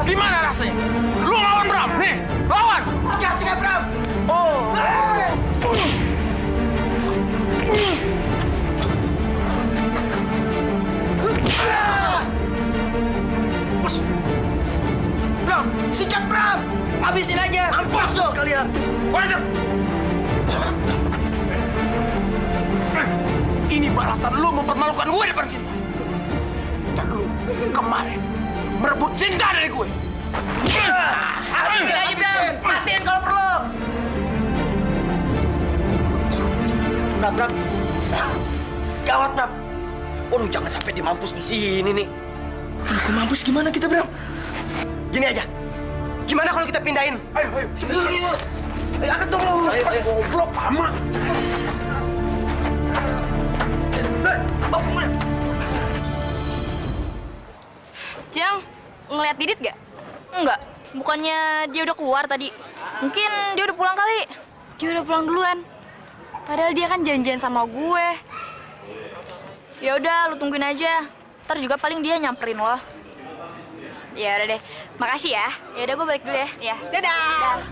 Gimana rasanya? Lu lawan Bram, nih, lawan! Sikat Bram! Oh! Bos! Bram, sikat Bram! Habisin aja! Mampus lu sekalian! Wajib! Ini balasan lu mempermalukan gue depan Sinta. Dan lu kemarin merebut Sinta dari gue. Habisin aja, Bram! Matiin kalau perlu! Bram. Gawat, Bram. Waduh, jangan sampai dia mampus di sini nih. Kalau mampus gimana kita, Bram? Gini aja. Gimana kalau kita pindahin? Ayo. Cepet. Ayo, angkat dong lu. Ayo. Goblok amat. Jang, ngeliat Didit gak? Enggak, bukannya dia udah keluar tadi. Mungkin dia udah pulang kali. Dia udah pulang duluan. Padahal dia kan janjian sama gue. Ya udah, lu tungguin aja. Ntar juga paling dia nyamperin lo. Ya udah deh, makasih ya. Ya udah gue balik dulu ya. Ya, dadah.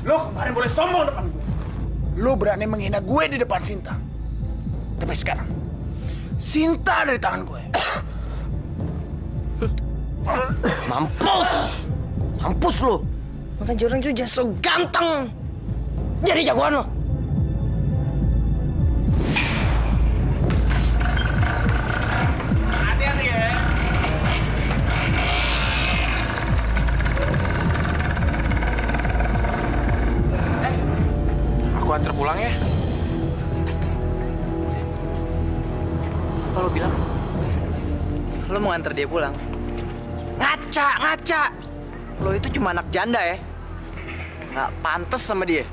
Lo kemarin boleh sombong depan gue. Lo berani menghina gue di depan Sinta. Tapi sekarang, Sinta dari tangan gue. Mampus! Mampus lu! Makanya jorang itu jangan so ganteng! Jadi jagoan lo! Hati-hati ya. Aku antar pulang ya. Kalau bilang, lo mau nganter dia pulang? Ngaca! Lo itu cuma anak janda ya? Nggak pantas sama dia.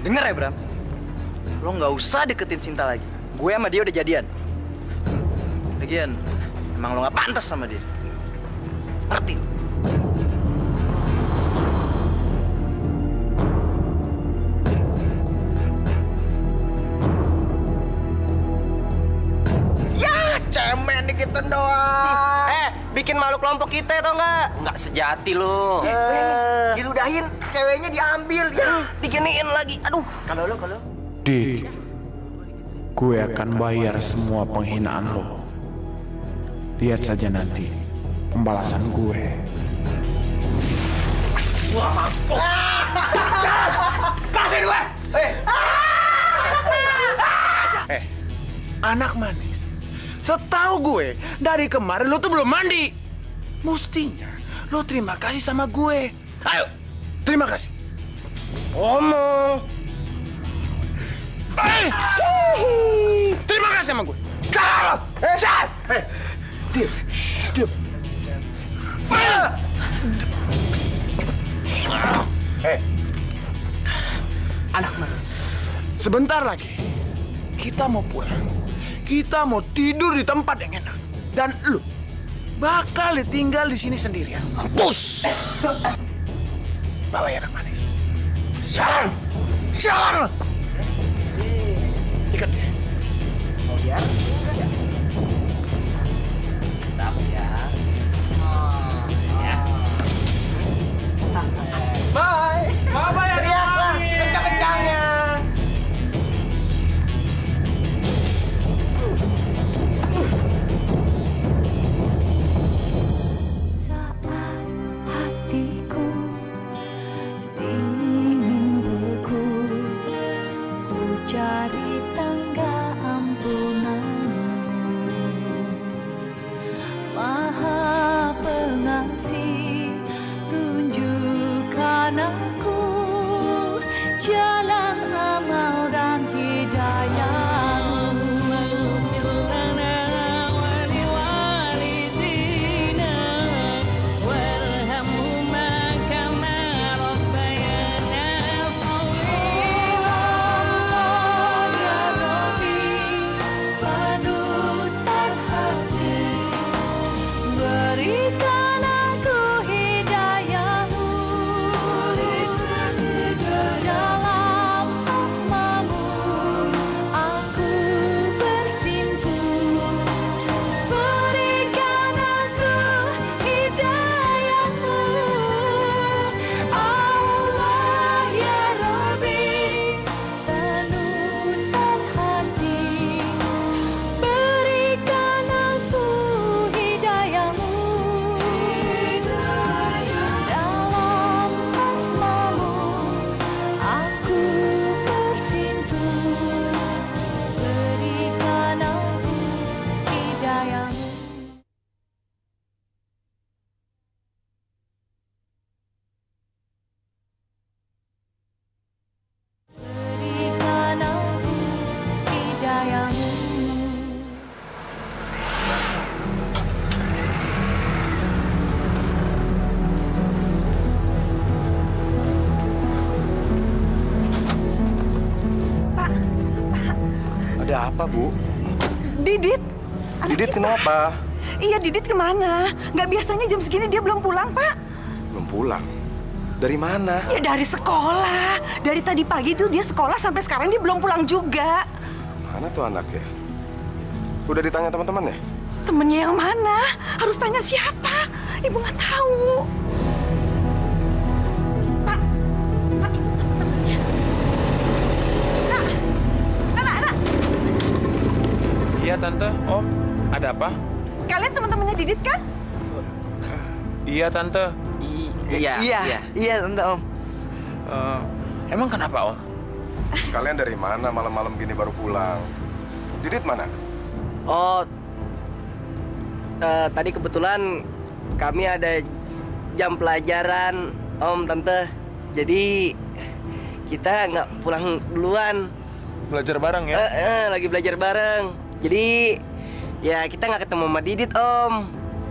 Denger ya, Bram? Lo nggak usah deketin Sinta lagi. Gue sama dia udah jadian. Lagian, emang lo nggak pantas sama dia. Ngerti? Cemen dikitin doang. Bikin malu kelompok kita tau nggak? Nggak sejati lo. Diludahin, ceweknya diambil, ya diginiin lagi. Aduh. Kalau lo. Dik, gue akan bayar semua penghinaan lo. Lihat saja nanti pembalasan gue. Wah, mampus. Kasih gue! Anak manis. Setahu gue, dari kemarin lo tuh belum mandi. Mestinya lo terima kasih sama gue. Ayo, terima kasih. Ngomong. Terima kasih sama gue. Cat! Diam. Anak manis. Sebentar lagi, kita mau pulang. Kita mau tidur di tempat yang enak. Dan lu bakal tinggal di sini sendirian. Mampus. Bawa ya anak manis. Jalan! Ikat dia. Oh ya? Bye. Bye-bye, Teriaklah sekencang-kencangnya. Saat hatiku ingin beku, ku cari tangga ampunan. Apa, Bu? Didit. Didit kenapa? Iya, Didit kemana? Nggak biasanya jam segini dia belum pulang, Pak. Belum pulang? Dari mana? Ya dari sekolah. Dari tadi pagi tuh dia sekolah sampai sekarang dia belum pulang juga. Mana tuh anaknya? Udah ditanya teman-teman ya? Temennya yang mana? Harus tanya siapa? Ibu nggak tahu. Pak, itu teman-temannya. Anak. Iya, Tante. Om, ada apa? Kalian teman-temannya Didit kan? Iya, Tante. Iya, Tante, Om. Emang kenapa, Om? Kalian dari mana malam-malam gini baru pulang? Didit mana? Oh, tadi kebetulan kami ada jam pelajaran, Om, Tante. Jadi kita nggak pulang duluan. Belajar bareng ya? Lagi belajar bareng. Jadi ya kita nggak ketemu sama Didit, Om.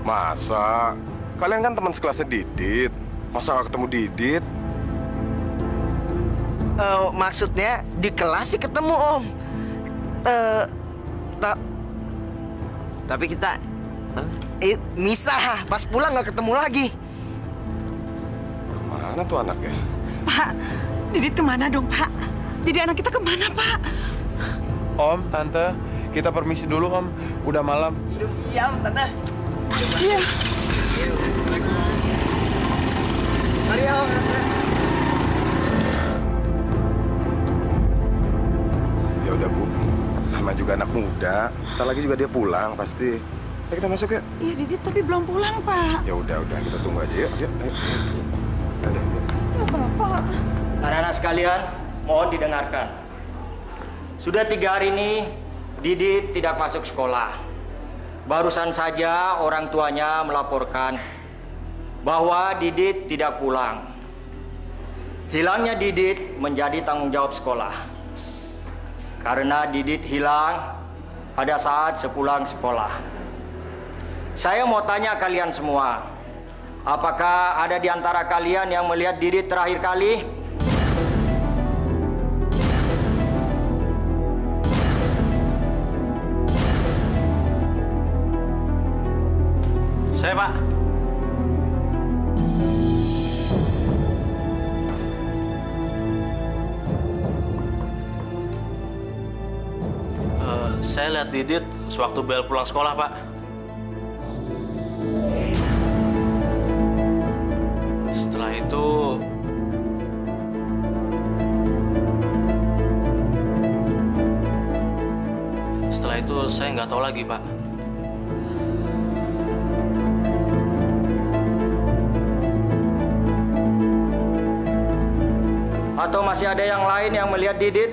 Masa? Kalian kan teman sekelasnya Didit. Masa nggak ketemu Didit? Maksudnya di kelas sih ketemu, Om. Tapi kita misah. Pas pulang nggak ketemu lagi. Kemana tuh anaknya? Pak, Didit kemana dong, Pak? Jadi anak kita kemana, Pak? Om, Tante, kita permisi dulu, Om. Udah malam. Iya, Om, Tante. Iya. Mari, Om, Tante. Ya udah, Bu. Nama juga anak muda. Ntar lagi juga dia pulang pasti. Ayo kita masuk ya. Iya, Didit tapi belum pulang, Pak. Ya udah kita tunggu aja yuk. Ayo. Ada. Ya, Bapak. Anak-anak sekalian, mohon didengarkan. Sudah 3 hari ini, Didit tidak masuk sekolah. Barusan saja orang tuanya melaporkan bahwa Didit tidak pulang. Hilangnya Didit menjadi tanggung jawab sekolah. Karena Didit hilang pada saat sepulang sekolah. Saya mau tanya kalian semua, apakah ada di antara kalian yang melihat Didit terakhir kali? Saya, Pak. Saya lihat Didit sewaktu Bel pulang sekolah, Pak. Setelah itu saya nggak tahu lagi, Pak. Atau masih ada yang lain yang melihat Didit?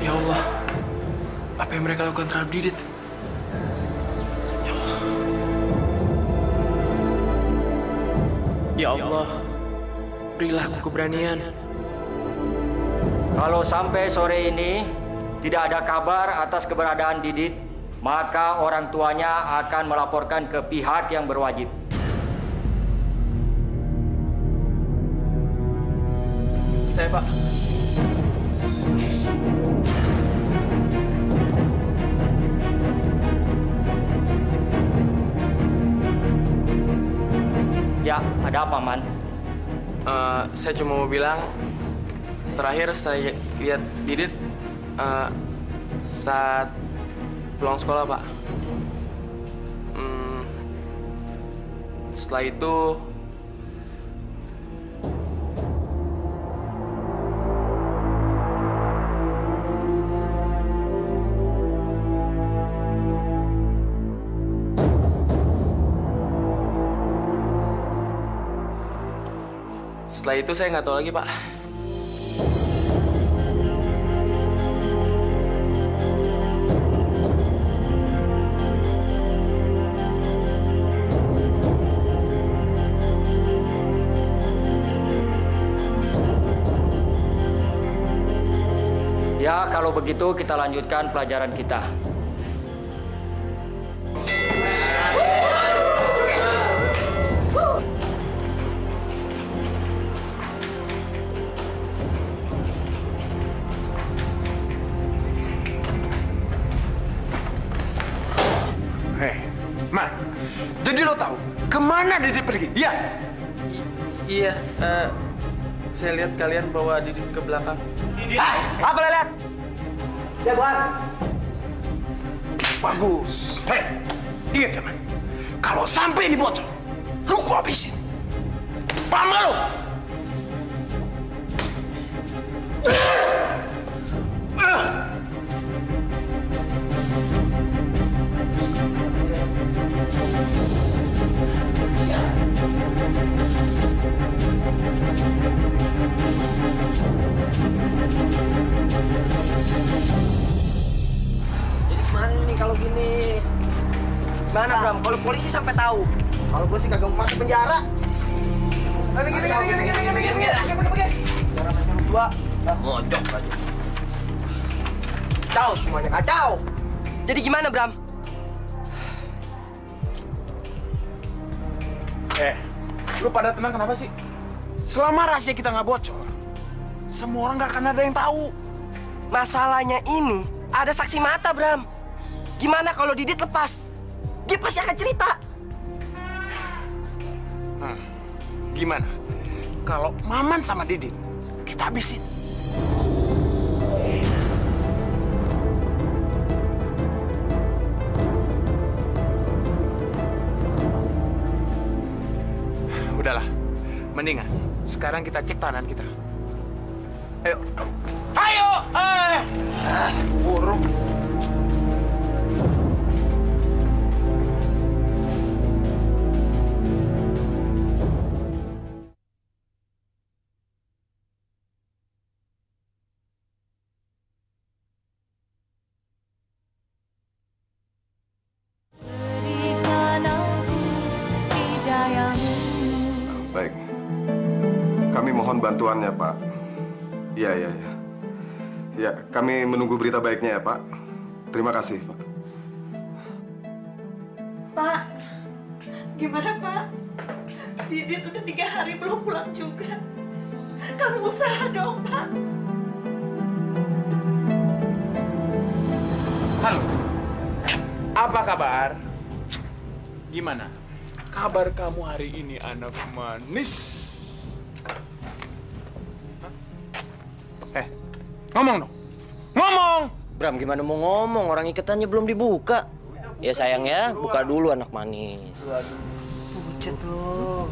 Ya Allah, apa yang mereka lakukan terhadap Didit? Ya Allah. Ya Allah, berilah aku keberanian. Kalau sampai sore ini tidak ada kabar atas keberadaan Didit, maka orang tuanya akan melaporkan ke pihak yang berwajib. Saya, Pak. Ya, ada apa, Man? Saya cuma mau bilang, terakhir saya lihat Didit saat pulang sekolah, Pak. Setelah itu saya nggak tahu lagi, Pak. Kalau begitu kita lanjutkan pelajaran kita. Hei, Ma, jadi lo tahu kemana Didit pergi? Iya. Iya, saya lihat kalian bawa Didit ke belakang. Apa lo lihat? Jagoan. Bagus. Hei, ingat teman, kalau sampai ini bocor, lu gua habisin. Paham gak lu? Jadi gimana nih kalau gini? Gimana Bram? Kalau polisi sampai tahu? Kalau polisi kagak mau masuk penjara? Pergi. Dua, ngojok aja. Kacau semuanya, kacau. Jadi gimana Bram? Lu pada tenang kenapa sih? Selama rahasia kita nggak bocor, semua orang nggak akan ada yang tahu. Masalahnya ini ada saksi mata Bram. Gimana kalau Didit lepas? Dia pasti akan cerita. Gimana? Kalau Maman sama Didit, kita habisin. Udahlah, mendingan sekarang kita cek tahanan kita. Ayo. Ayo! Buruk. Baik. Kami mohon bantuannya, Pak. Iya. Ya, kami menunggu berita baiknya ya, Pak. Terima kasih, Pak. Pak, gimana Pak? Didit udah 3 hari belum pulang juga. Kamu usaha dong, Pak. Halo. Apa kabar? Gimana? Kabar kamu hari ini, anak manis? Ngomong dong. Ngomong! Bram, gimana mau ngomong? Orang ikatannya belum dibuka. Ya sayang ya, buka dulu anak manis. Pucet tuh.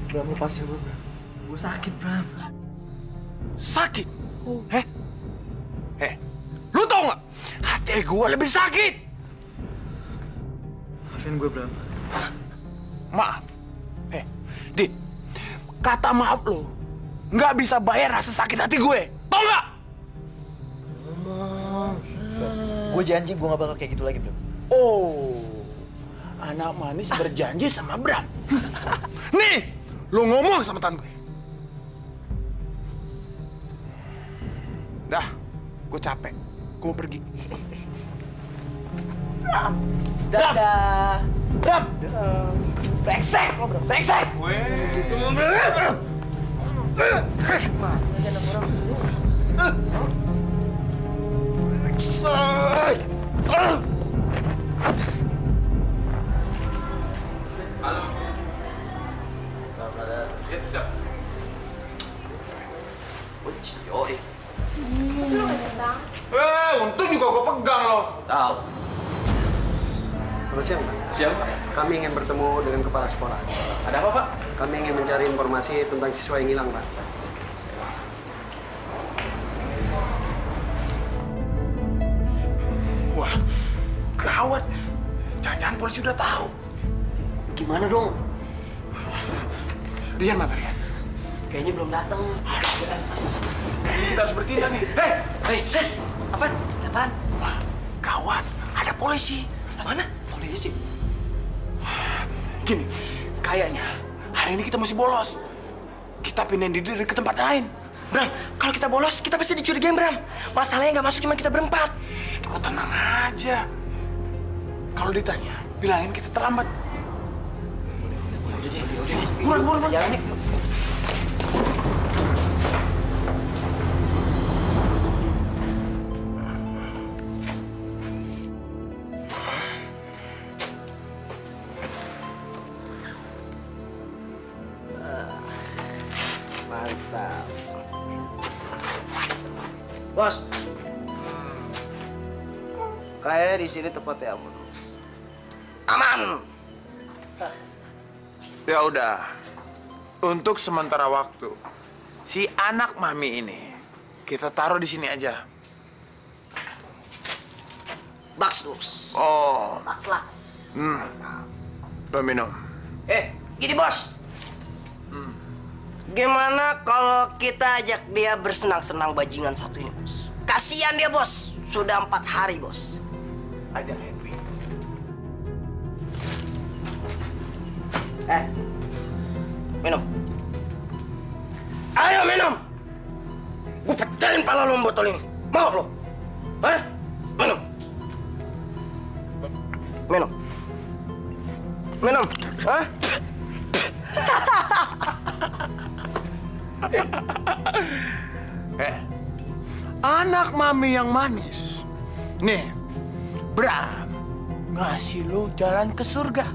Bram, lepasin gue, Bram. Gue sakit, Bram. Sakit? Lu tau nggak? Hati gue lebih sakit. Maafin gue, Bram. Maaf. Dit, kata maaf lo nggak bisa bayar rasa sakit hati gue. Tau nggak? Gue janji gue gak bakal kayak gitu lagi, Bram. Oh, anak manis berjanji sama Bram. Nih, lo ngomong sama tan gue. Dah, gue capek. Gue mau pergi. Dadah. Bram. Brengsek lo, Bram. Brengsek. Gitu lo, Bram. Halo. Yes, sir. Yoi. Untung juga gue pegang lo. Tahu. Selamat siang, Pak. Siap, Pak. Kami ingin bertemu dengan kepala sekolah. Ada apa, Pak? Kami ingin mencari informasi tentang siswa yang hilang, Pak. Wah, gawat. Jangan-jangan polisi udah tahu. Gimana dong? Rian mana, Rian? Kayaknya belum datang. Kayaknya kita harus bertindak nih. Hei! Apaan? Apaan? Wah, gawat. Ada polisi. Mana? Polisi? Gini, kayaknya hari ini kita mesti bolos. Kita pindahin Didit ke tempat lain. Bram, kalau kita bolos, kita pasti dicurigain, Bram. Masalahnya nggak masuk cuma kita berempat. Kau tenang aja. Kalau ditanya, bilangin kita terlambat. Udah deh. Buruan. Jalan nih. Mantap. Bos. Kayak di sini tempatnya aman, Bos. Aman. Ya udah. Untuk sementara waktu, si anak mami ini kita taruh di sini aja. Baks, Bos. Oh. Laks. Lo minum. Gini, Bos. Gimana kalau kita ajak dia bersenang-senang bajingan satu ini, Bos? Kasihan dia, Bos. Sudah 4 hari, Bos. Ajak Edwin. Minum. Ayo minum. Gue pecahin pala lo botol ini. Mau lo? Minum. Minum. Hah? Anak mami yang manis. Nih, Bram ngasih lo jalan ke surga.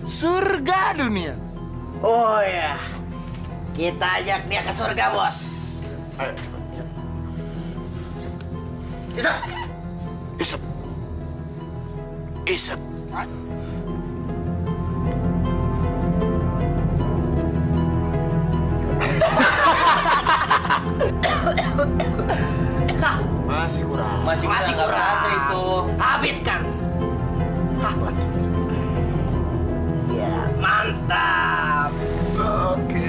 Surga dunia. Oh ya, kita ajak dia ke surga, Bos. Ayo. Isep. Masih kurang. Masih kurang. Itu. Habiskan. Ya, mantap. Oke.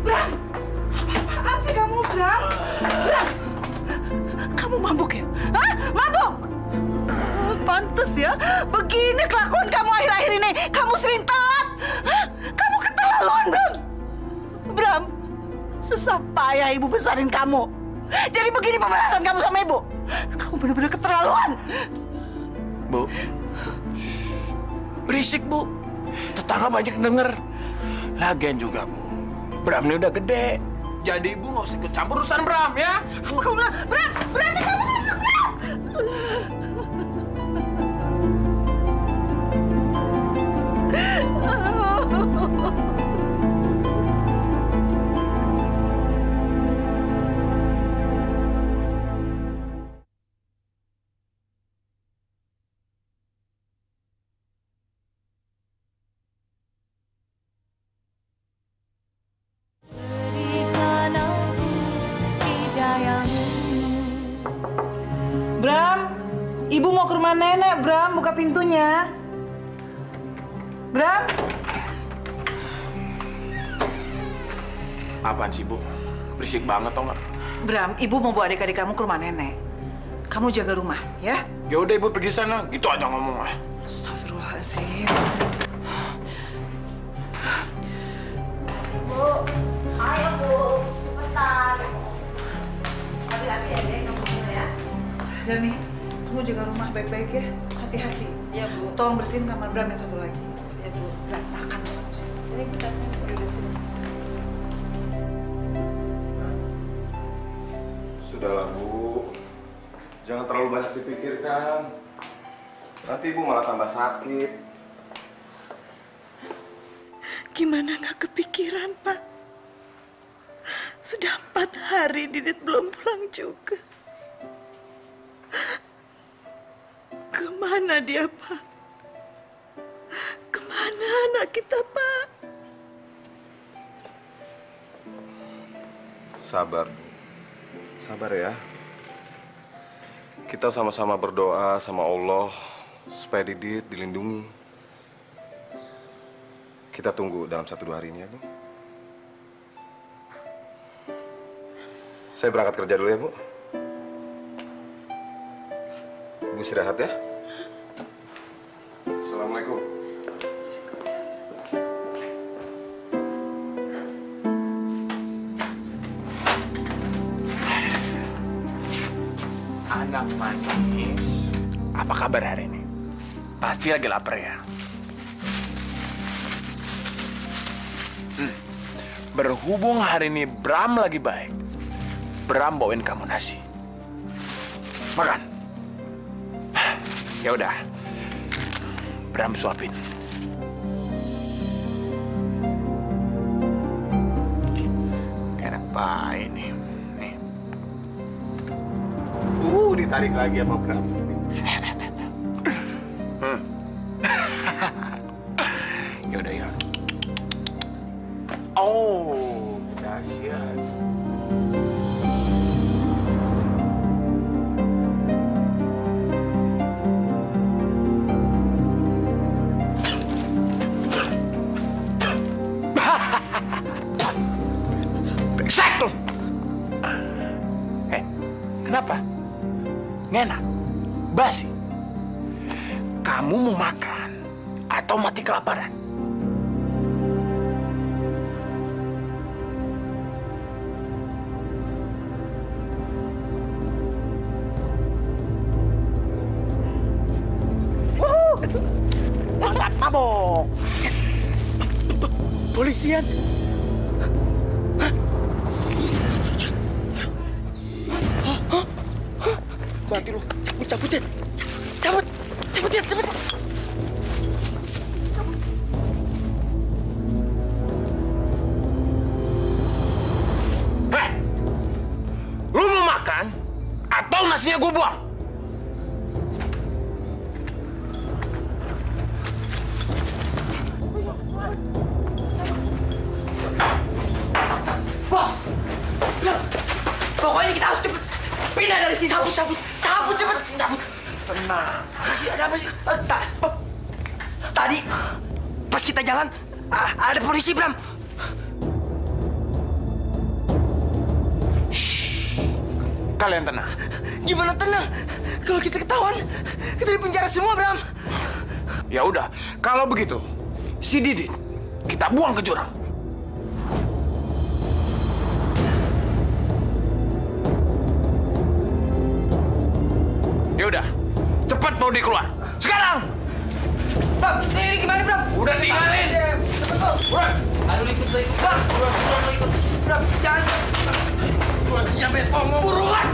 Bram! Apaan sih kamu, Bram? Bram! Kamu mabuk ya? Hah? Mabuk? Pantes ya, begini kelakuan kamu akhir-akhir ini. Kamu sering telat. Hah? Kamu keterlaluan, Bram. Bram, susah payah ibu besarin kamu. Jadi begini pembalasan kamu sama ibu. Kamu benar-benar keterlaluan. Bu. Berisik, Bu. Tetangga banyak denger. Lagian juga, Bu. Bram ini udah gede. Jadi ibu nggak usah ikut campur urusan Bram, ya? Kamu bilang, Bram, berani kamu masuk, Bram! Bram, ibu mau ke rumah nenek, Bram. Buka pintunya. Bram? Apaan sih, Bu? Berisik banget, tau nggak? Bram, ibu mau bawa adik-adik kamu ke rumah nenek. Kamu jaga rumah, ya? Ya udah, Ibu pergi sana. Gitu aja ngomong. Astagfirullahaladzim. Bu, ayo Bu, cepetan. Hati-hati ya, Dek, kamu ya. Dami, kamu jaga rumah baik-baik ya. Hati-hati. Iya, Bu. Tolong bersihin kamar Bram yang satu lagi. Ya, Bu. Berantakan banget di sini. Ini kita sini. Udah sini. Sudahlah, Bu. Jangan terlalu banyak dipikirkan. Nanti Ibu malah tambah sakit. Gimana nggak kepikiran, Pak? Sudah 4 hari Didit belum pulang juga. Kemana dia, Pak? Kemana anak kita, Pak? Sabar, Bu. Sabar ya. Kita sama-sama berdoa sama Allah supaya Didit dilindungi. Kita tunggu dalam 1-2 hari ini ya, Bu. Saya berangkat kerja dulu ya, Bu. Ibu istirahat ya. Assalamualaikum. Anak manis, apa kabar hari ini? Pasti lagi lapar ya? Berhubung hari ini Bram lagi baik, Bram bawain kamu nasi. Makan. Ya udah, Bram suapin. Enak banget nih. Nih. Ditarik lagi sama Bram. Ya udah ya. Oh, dahsyat. Brengsek lu. Kenapa? Nggak enak? Basi? Kamu mau makan atau mati kelaparan? Mabok! Polisian! Mati lu, cabutin! Cabut! Hei! Lu mau makan atau nasinya gue buang? Bos! Pokoknya kita harus cepet pindah dari sini. Cabut, cepet. Tenang. Ada apa sih? Tadi pas kita jalan ada polisi, Bram. Kalian tenang. Gimana tenang? Kalau kita ketahuan, kita dipenjara semua, Bram. Ya udah, kalau begitu, si Didit kita buang ke jurang. Ya udah, cepat bawa dia keluar. Sekarang. Bram, ini gimana, Bram? Udah tinggalin. Cepet, Bram. Aduh, ikut. Bram, ikut. Bram, jangan. Gua sampai ngomong. Buruan.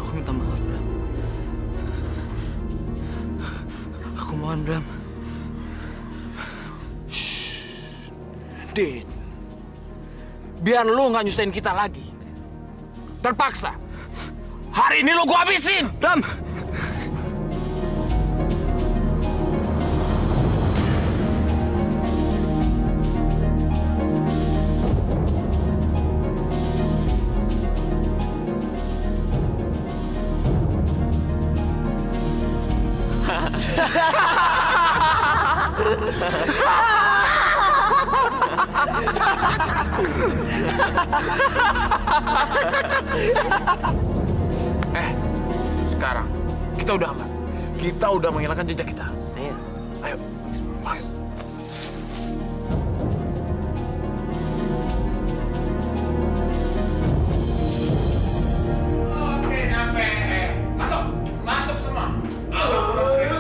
Aku minta maaf, Bram. Aku mohon, Bram. Dit, biar lu nggak nyusahin kita lagi. Terpaksa. Hari ini lu gua habisin. Bram! Sekarang kita udah aman. Kita udah menghilangkan jejak kita. Iya. Ayo. Oke, nyampe. Masuk semua.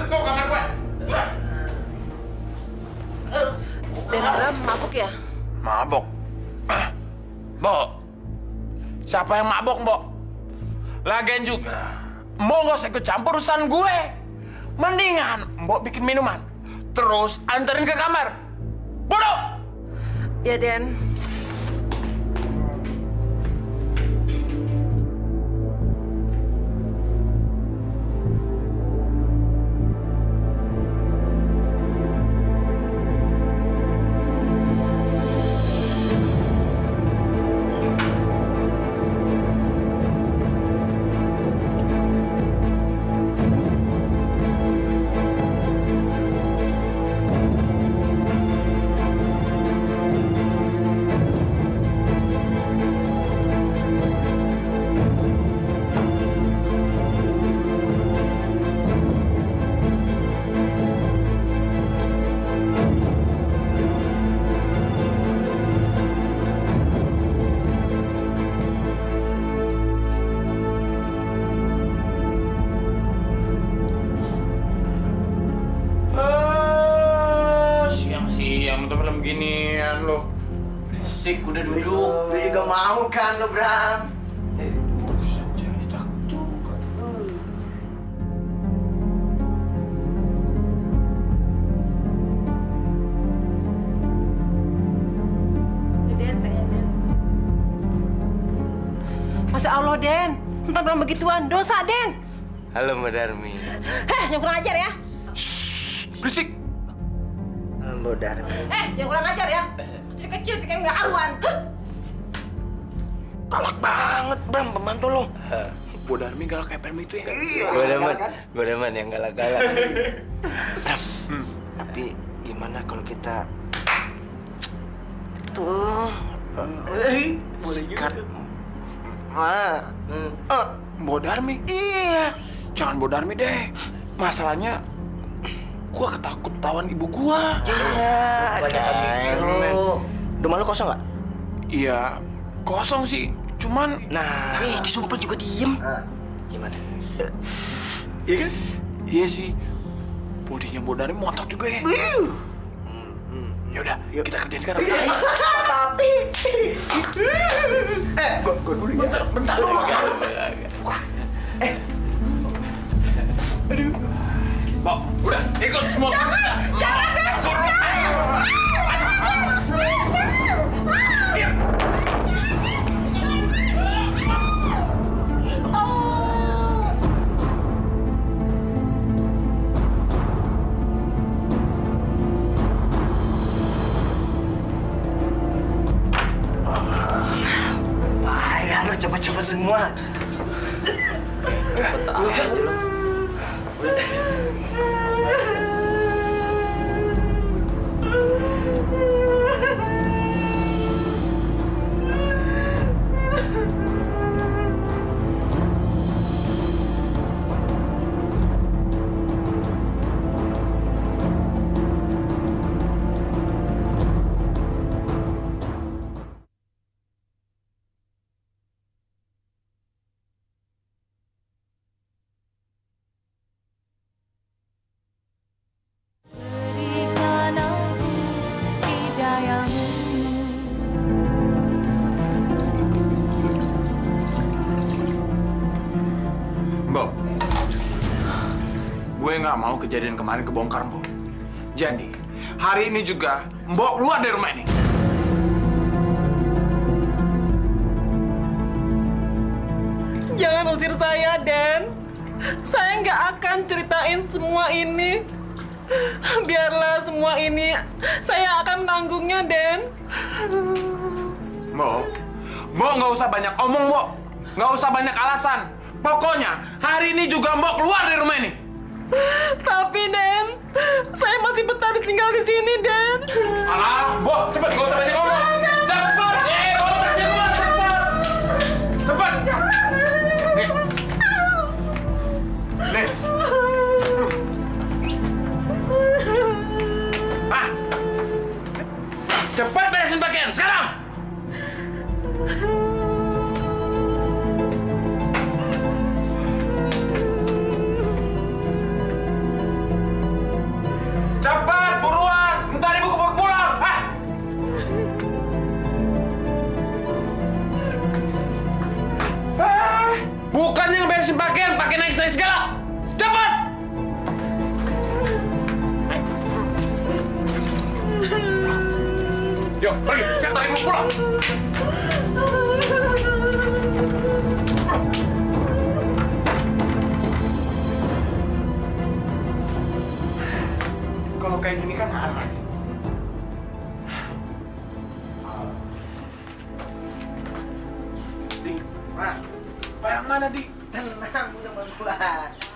Tuh kamar gue. Dan Bram mabuk ya? Mabok? Mbok, siapa yang mabok, Mbok? Lagian juga, Mbok nggak usah ikut campur urusan gue. Mendingan Mbok bikin minuman, terus anterin ke kamar. Bodoh! Ya, Den. Sik, udah duduk. Lu juga mau kan lo, Bram? Masya Allah, Den. Nonton orang begituan, dosa, Den. Halo, Mbak Darmi. Heh, yang kurang ajar ya. Berisik. Mbak Darmi. Yang kurang ajar ya. Kecil-kecil bikin nggak karuan. Galak banget, Bram, pembantu lo. Bu Darmi galak kayak film itu ya? Gue demen yang galak-galak. Tapi gimana kalau kita tuh sikat Bu Darmi? Iya. Jangan Bu Darmi deh. Masalahnya gua ketakut tawan ibu gua. Iya, cemen. Rumah lu kosong nggak? Iya, kosong sih. Cuman, Nah, disumpel juga diem. Gimana? iya kan? Iya sih. Bodinya Bu Darmi montok juga ya. Yaudah, kita kerjain sekarang. Tapi Gue dulu ya. Bentar dulu ya. Aduh. Mbok, udah ikut semua. Jangan, suruh. bahaya lo, cepet-cepet semua. Mbok, gue nggak mau kejadian kemarin kebongkar, Mbok. Jadi, hari ini juga Mbok keluar dari rumah ini. Jangan usir saya, Den. Saya nggak akan ceritain semua ini. Biarlah semua ini saya akan menanggungnya, Den. Mbok nggak usah banyak omong, Mbok. Nggak usah banyak alasan. Pokoknya hari ini juga Mbok keluar dari rumah ini. Tapi, Den, saya masih betah tinggal di sini, Den. Alah, Mbok, cepet, nggak usah banyak omong. Cepet, Mbok, keluar, cepet. Nih. Cepat beresin pakaian, sekarang! Cepat, buruan! Ntar ibu keburu pulang! Bukannya ngeberesin pakaian, pakai naik-naik segala! Cepat! Yuk, pergi! Saya tarik ibu pulang! Kalau kayak gini kan aman. Di, barang mana, Di? Tenang, udah gua.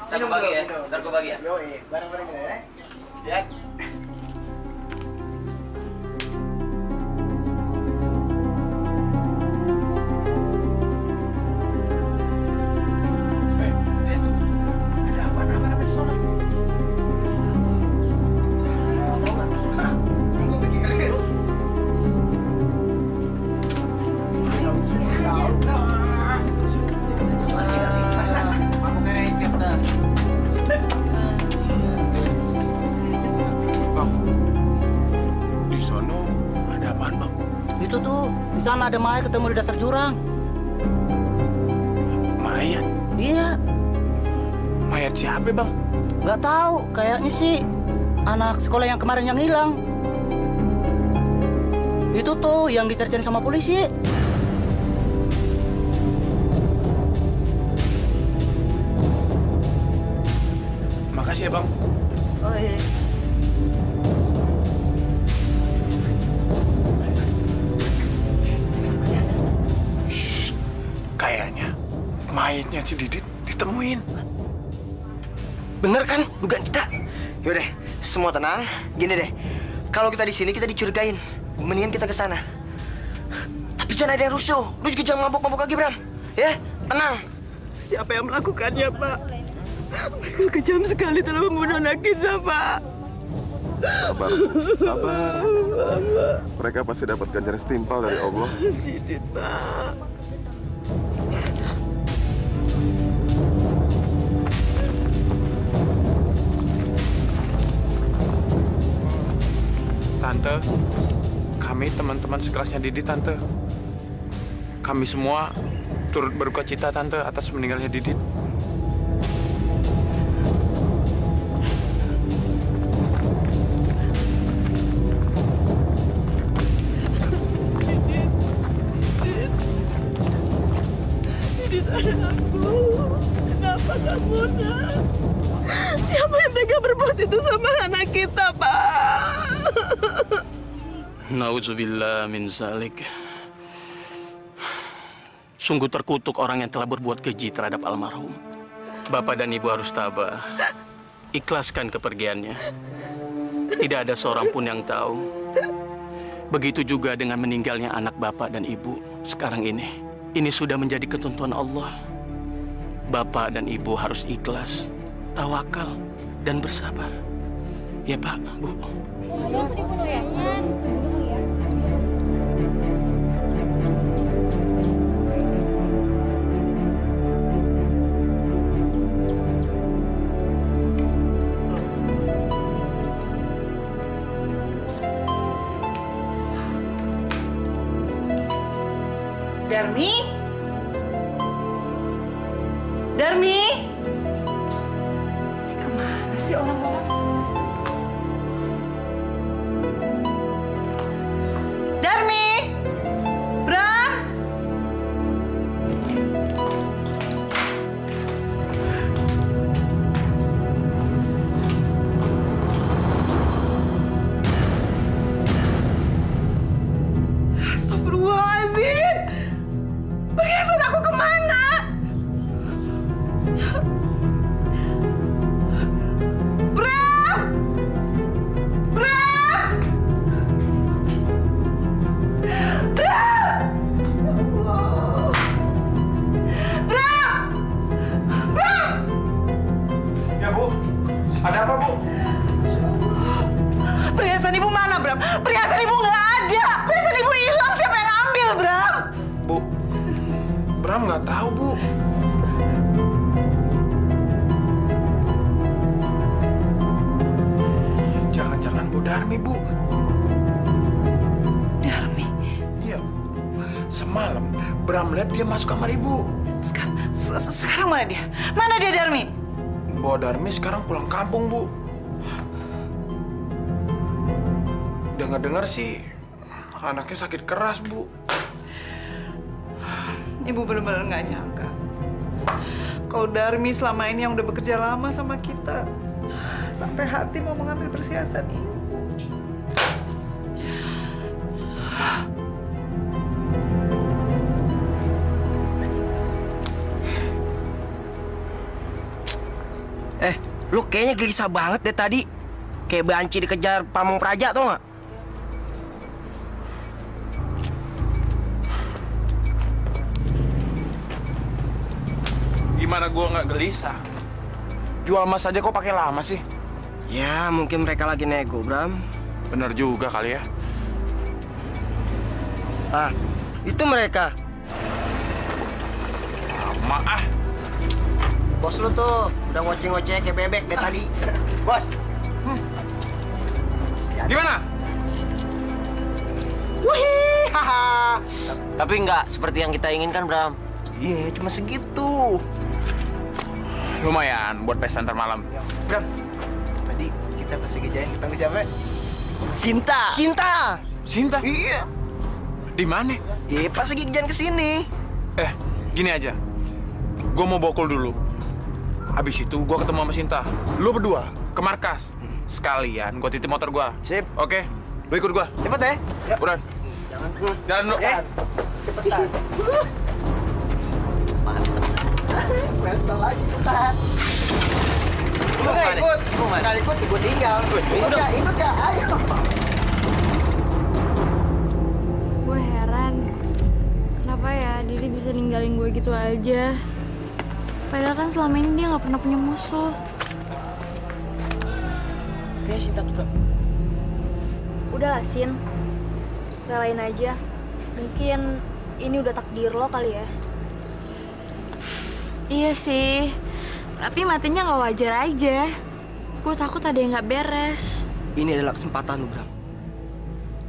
Ntar gua bagi ya, ntar gua bagi ya. Yoi, barang-barang ya. Ya. Di sana ada mayat ketemu di dasar jurang. Mayat? Iya. Mayat siapa, Bang? Nggak tahu, kayaknya sih anak sekolah yang kemarin yang hilang. Itu tuh yang dicari-cari sama polisi. Makasih ya, Bang. Oh iya. Shh, kayaknya mayatnya si Didit ditemuin. Bener kan dugaan kita? Yaudah, semua tenang. Gini deh, kalau kita di sini kita dicurigain. Mendingan kita ke sana. Tapi jangan ada yang rusuh. Lu juga jangan mabuk-mabuk lagi, Bram. Ya, tenang. Siapa yang melakukannya, Pak? Mereka kejam sekali telah membunuh anak kita, Pak. Sabar, sabar. Mereka pasti dapat ganjaran setimpal dari Allah. Didit, Pak. Tante, kami teman-teman sekelasnya Didit, Tante. Kami semua turut berduka cita, Tante, atas meninggalnya Didit. Didit, anakku. Kenapa kamu, Nak? Siapa yang tega berbuat itu sama anak kita, Pak? Nauzubillah min zalik. Sungguh terkutuk orang yang telah berbuat keji terhadap almarhum. Bapak dan Ibu harus tabah. Ikhlaskan kepergiannya. Tidak ada seorang pun yang tahu. Begitu juga dengan meninggalnya anak Bapak dan Ibu sekarang ini. Ini sudah menjadi ketentuan Allah. Bapak dan Ibu harus ikhlas, tawakal, dan bersabar. Ya, Pak, Bu. Ayo, aku dibunuh ya? Darmi? Darmi? Kemana sih orang-orang? Darmi? Bram? Astagfirullahaladzim! Perhiasan aku kemana? Bram! Bram! Bram! Bram! Bram! Ya, Bu. Ada apa, Bu? Perhiasan ibu mana, Bram? Perhiasan ibu nggak ada. Perhiasan ibu hilang. Siapa yang ambil, Bram? Bu, Bram nggak tahu, Bu. Jangan-jangan Bu Darmi, Bu. Darmi? Iya. Semalam, Bram lihat dia masuk kamar Ibu. Sekarang mana dia? Mana dia, Darmi? Bu Darmi sekarang pulang kampung, Bu. Dengar-dengar sih, anaknya sakit keras, Bu. Ibu benar-benar nggak nyangka. Kalau Darmi selama ini yang udah bekerja lama sama kita, sampai hati mau mengambil perhiasan ibu. Lu kayaknya gelisah banget deh tadi. Kayak banci dikejar pamong praja, tau nggak? Gimana gua nggak gelisah? Jual emas aja kok pakai lama sih? Ya, mungkin mereka lagi nego, Bram. Bener juga kali ya. Ah, itu mereka. Maaf. Bos lu tuh udah ngoceh-ngoceh kayak bebek dari tadi. Bos. Gimana? Wih, Tapi nggak seperti yang kita inginkan, Bram. Iya, cuma segitu. Lumayan buat pesta ntar malam. Bram, tadi kita pas lagi jalan ketemu siapa? Cinta. Cinta? Iya. Di mana? Iya, pas lagi jalan kesini. Gini aja. Gue mau bokul dulu. Habis itu gue ketemu sama Cinta. Lu berdua ke markas. Sekalian gue titip motor gue. Sip. Oke, lu ikut gue. Cepet ya. Udah. Jalan dulu. Cepetan. Mantap. Pesta lagi kita. Lu nggak ikut? Nggak ikut, gue tinggal. Ikut nggak? Ayo. Gue heran, kenapa ya Didit bisa ninggalin gue gitu aja. Padahal kan selama ini dia nggak pernah punya musuh. Kayaknya Cinta tuh, Bram. Udahlah, Sin. Relain aja. Mungkin ini udah takdir lo kali ya. Iya sih. Tapi matinya nggak wajar aja. Gue takut ada yang nggak beres. Ini adalah kesempatan lu, Bram.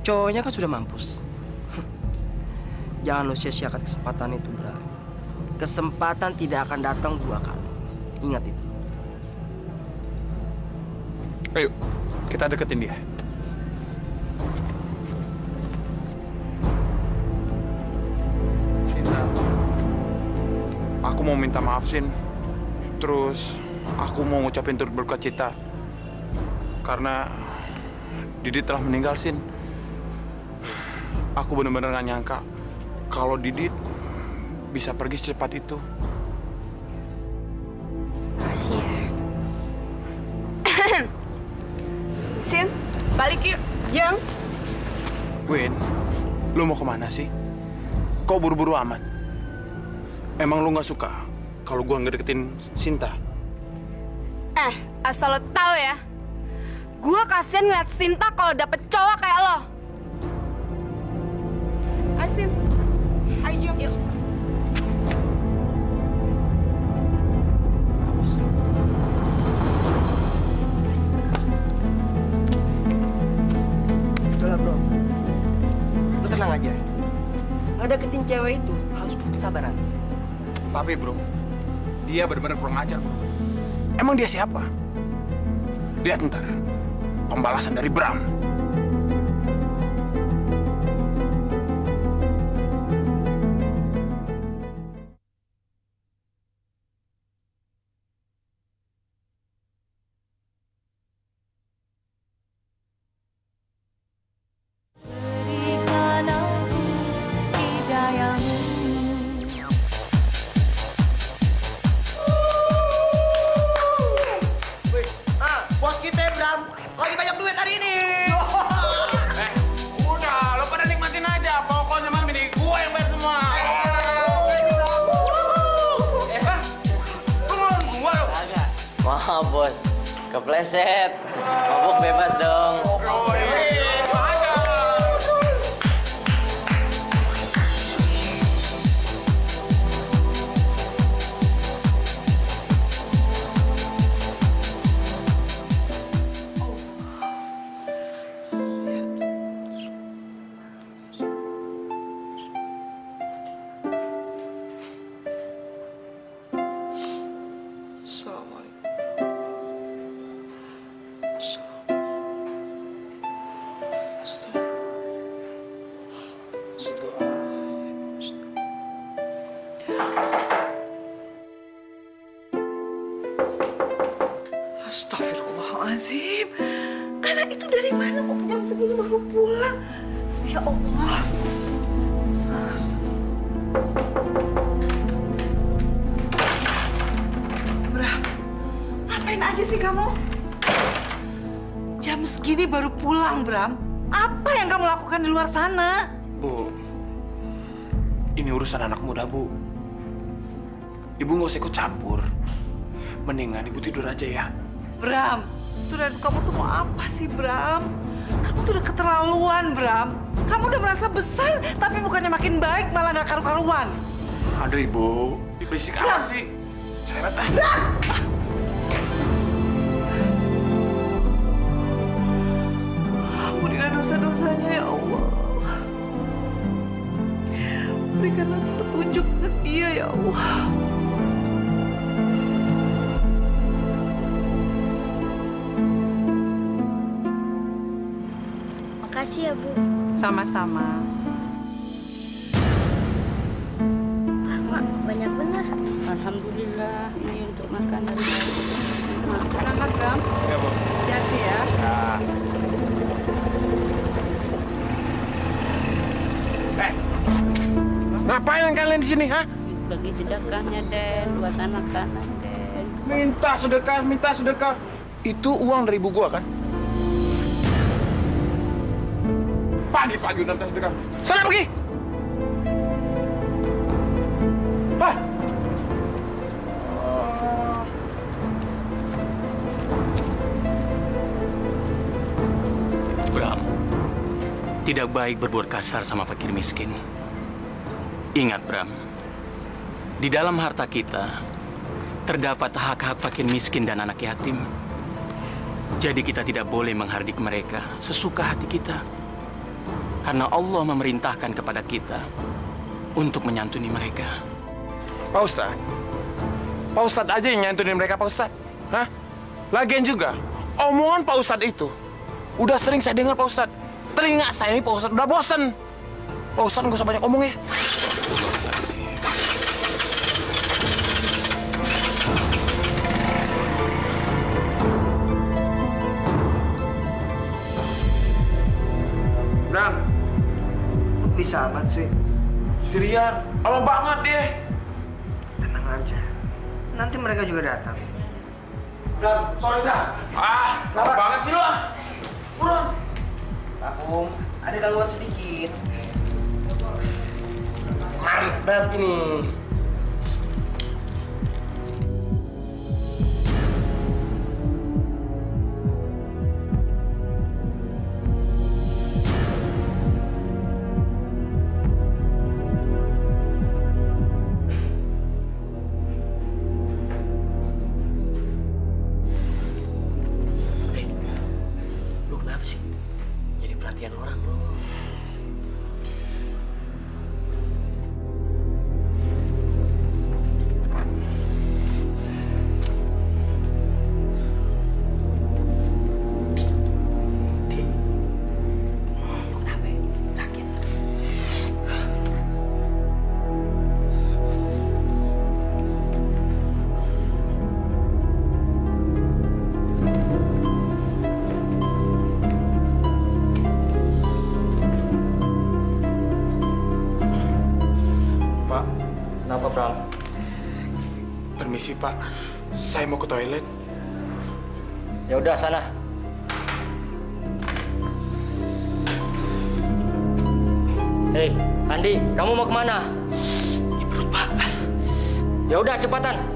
Cowoknya kan sudah mampus. Jangan lo sia-siakan kesempatan itu, Bram. Kesempatan tidak akan datang 2 kali. Ingat itu. Ayo, kita deketin dia. Cinta, aku mau minta maaf, Sin. Terus, aku mau ngucapin turut berduka cita. Karena Didit telah meninggal, Sin. Aku benar-benar gak nyangka kalau Didit bisa pergi secepat itu. Makasih ya. Sin, balik yuk. Jeng. Win, lu mau kemana sih? Kok buru-buru amat? Emang lu gak suka kalau gua ngedeketin Cinta? Asal lo tahu ya, gue kasihan ngeliat Sinta kalau dapet cowok kayak lo. Ayo, Sin. Ayo, yuk. Udahlah, Bro. Lu tenang aja. Ngedeketin cewek itu harus butuh kesabaran. Tapi bro, dia benar-benar kurang ajar, bro. Emang dia siapa? Lihat ntar, pembalasan dari Bram. Berikan aku hidayahmu. Bos kita, Bram. Lagi banyak duit hari ini. Udah, lo pada nikmatin aja. Pokoknya malam ini gue yang bayar semua. Lu ngelawan gue lo? Kagak. Maaf bos, kepleset. Mabuk bebas dong. Astagfirullahaladzim. Anak itu dari mana kok jam segini baru pulang? Ya Allah. Bram, ngapain aja sih kamu? Jam segini baru pulang, Bram. Apa yang kamu lakukan di luar sana? Bu, ini urusan anak muda, Bu. Ibu nggak usah ikut campur. Mendingan ibu tidur aja ya. Bram, Turan, kamu tuh mau apa sih, Bram? Kamu tuh udah keterlaluan, Bram. Kamu udah merasa besar, tapi bukannya makin baik, malah gak karu-karuan. Aduh, Ibu. Berisik amat sih. Seret ah. Ampunilah dosa-dosanya, ya Allah. Makasih ya, Bu. Sama-sama. Wah, Mak, banyak benar. Alhamdulillah, ini untuk makan hari ini. Selamat, Bram. Ya, Bu. Hati ya. Ngapain kalian di sini, ha? Bagi sedekahnya, Den, buat anak-anak, Den. Minta sedekah. Itu uang dari ibu gua kan? Pagi-pagi udah minta sedekah. Sana pergi! Hah? Bram, tidak baik berbuat kasar sama fakir miskin. Ingat, Bram, di dalam harta kita terdapat hak-hak fakir miskin dan anak yatim. Jadi kita tidak boleh menghardik mereka sesuka hati kita. Karena Allah memerintahkan kepada kita untuk menyantuni mereka. Pak Ustadz aja yang nyantunin mereka, Pak Ustadz. Hah? Lagian juga, omongan Pak Ustadz itu udah sering saya dengar, Pak Ustadz. Telinga saya ini, Pak Ustadz, udah bosen. Pak Ustadz nggak usah banyak omong ya. Bram, bisa amat sih? Sirian, lama banget deh. Tenang aja, nanti mereka juga datang. Bram, sorry dah. Lama banget sih lo. Buruan. Pak Pung, ada gangguan sedikit. Mantap ini. Lu kenapa sih? Jadi perhatian orang lo. Kenapa, Bram? Permisi, Pak. Saya mau ke toilet. Ya udah sana. Hei, Andi, kamu mau kemana? Di perut, Pak. Ya udah, cepatan.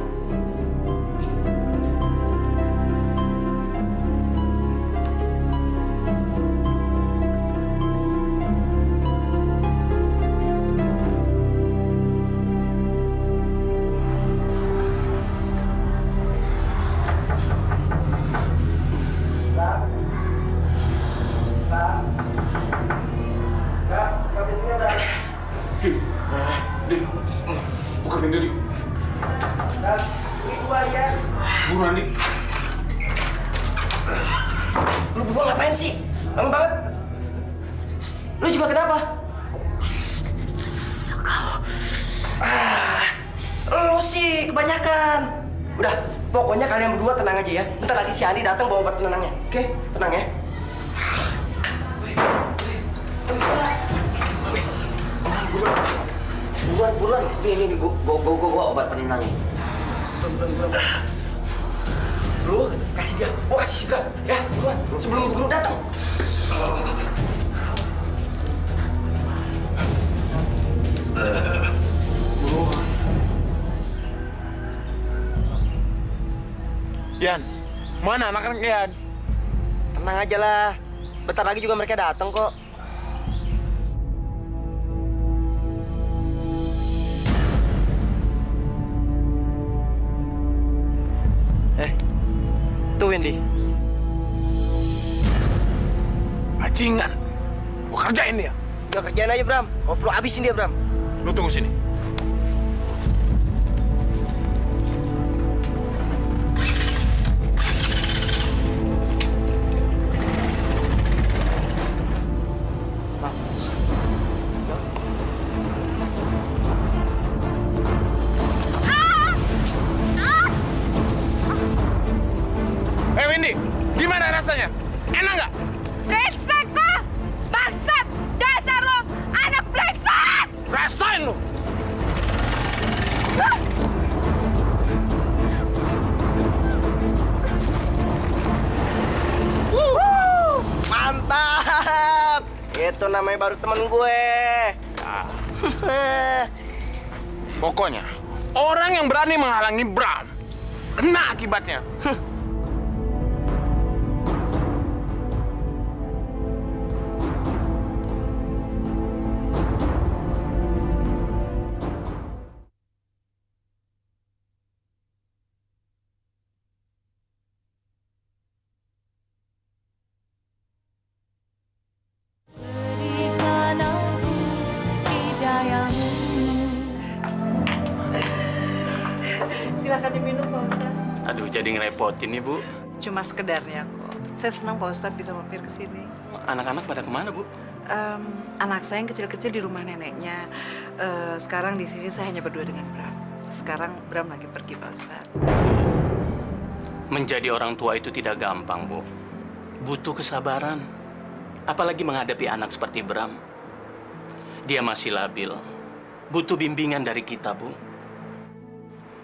Buka pintu, Dik. Buruan, Dik. Lu berdua ngapain sih? Lama banget. Lu juga kenapa? Lu sih kebanyakan. Udah, pokoknya kalian berdua tenang aja ya. Bentar lagi si Andi datang bawa obat penenangnya. Oke? Tenang ya. Buruan. Ini gua obat penenangnya. Buruan. Lu kasih dia. Gua kasih si Bram. Ya, buruan. Sebelum guru datang. Yan, mana anak-anak Yan? Tenang aja lah. Bentar lagi juga mereka datang kok. Tuh Wendy. Bajingan. Gua kerjain dia. Udah kerjain aja, Bram. Kalau perlu habisin dia, Bram. Lu tunggu sini. Wendy, gimana rasanya? Enak nggak? Brengsek lo! Bangsat! Dasar lo! Anak brengsek! Rasain lo! Mantap! Itu namanya baru temen gue. Pokoknya, orang yang berani menghalangi Bram, kena akibatnya. Berikan aku hidayahmu. Silakan diminum, Pak Ustadz. Aduh, jadi ngerepotin nih, Bu. Cuma sekedarnya kok. Saya senang Pak Ustadz bisa mampir ke sini. Anak-anak pada kemana, Bu? Anak saya yang kecil-kecil di rumah neneknya. Sekarang di sini saya hanya berdua dengan Bram. Sekarang Bram lagi pergi, Pak Ustadz. Menjadi orang tua itu tidak gampang, Bu. Butuh kesabaran. Apalagi menghadapi anak seperti Bram. Dia masih labil. Butuh bimbingan dari kita, Bu.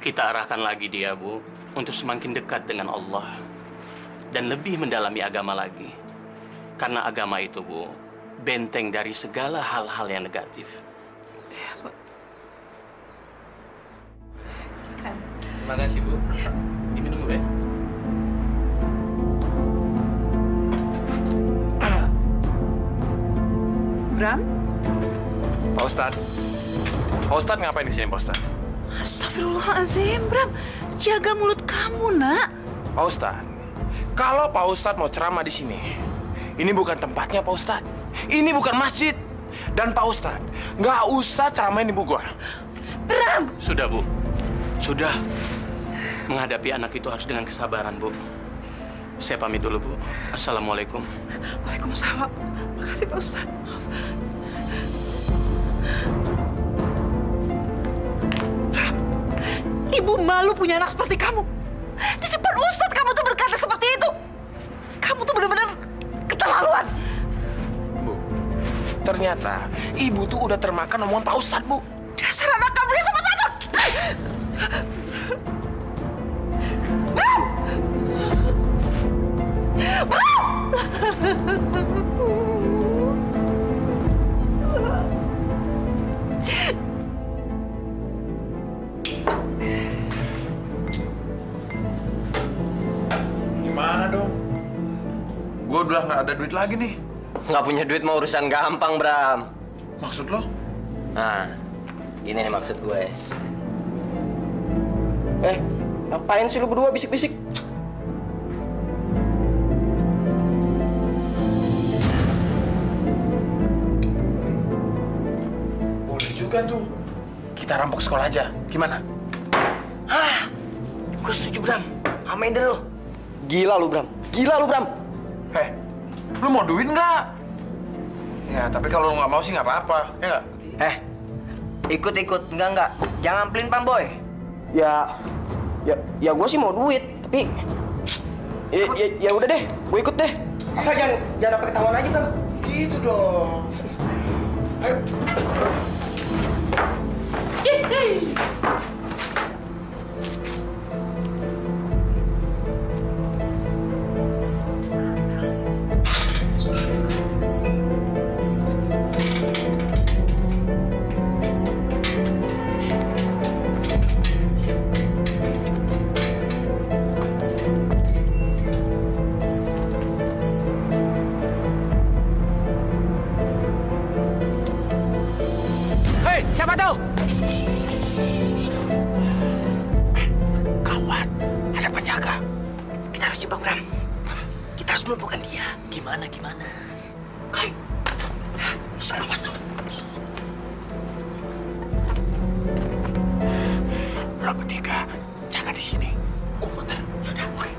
Kita arahkan lagi dia, Bu, untuk semakin dekat dengan Allah. Dan lebih mendalami agama lagi. Karena agama itu, Bu, benteng dari segala hal-hal yang negatif. Terima kasih, Bu. Diminum, Bu, ya. Bram? Pak Ustadz. Pak Ustadz ngapain di sini, Pak Ustadz? Astagfirullahaladzim, Bram. Jaga mulut kamu, nak. Pak Ustadz, kalau Pak Ustadz mau ceramah di sini, ini bukan tempatnya, Pak Ustadz. Ini bukan masjid. Dan Pak Ustadz, nggak usah ceramahin ibu gua. Bram! Sudah, Bu. Sudah. Menghadapi anak itu harus dengan kesabaran, Bu. Saya pamit dulu, Bu. Assalamualaikum. Waalaikumsalam. Makasih, Pak Ustadz. Bram, ibu malu punya anak seperti kamu. Di depan Ustadz kamu tuh berkata seperti itu. Kamu tuh benar-benar keterlaluan. Bu, ternyata ibu tuh udah termakan omongan Pak Ustadz, Bu. Dasar anak kamu yang sama satu. Bram! Bram! Gimana dong? Gue udah nggak ada duit lagi nih. Nggak punya duit mau urusan gampang, Bram. Maksud lo? Nah, gini nih maksud gue. Ngapain sih lu berdua bisik-bisik? Boleh juga tuh. Kita rampok sekolah aja. Gimana? Hah? Gue setuju, Bram. Sama ide lu. Gila lu, Bram. Gila lu, Bram. Lu mau duit nggak? Ya, tapi kalau lu nggak mau sih nggak apa-apa. Ya nggak? Ikut-ikut. Enggak. Jangan pelin-pelan, Boy. Ya gue sih mau duit, tapi ya udah deh, gue ikut deh. Asal jangan sampai ketahuan aja, Bram. Gitu dong. Ayo. Siapa tahu? Kawan, ada penjaga. Kita harus jebak, Bram. Kita harus melumpuhkan dia. Gimana? Kai. Awas. Lo bertiga, jaga di sini. Gue muter. Yaudah, oke.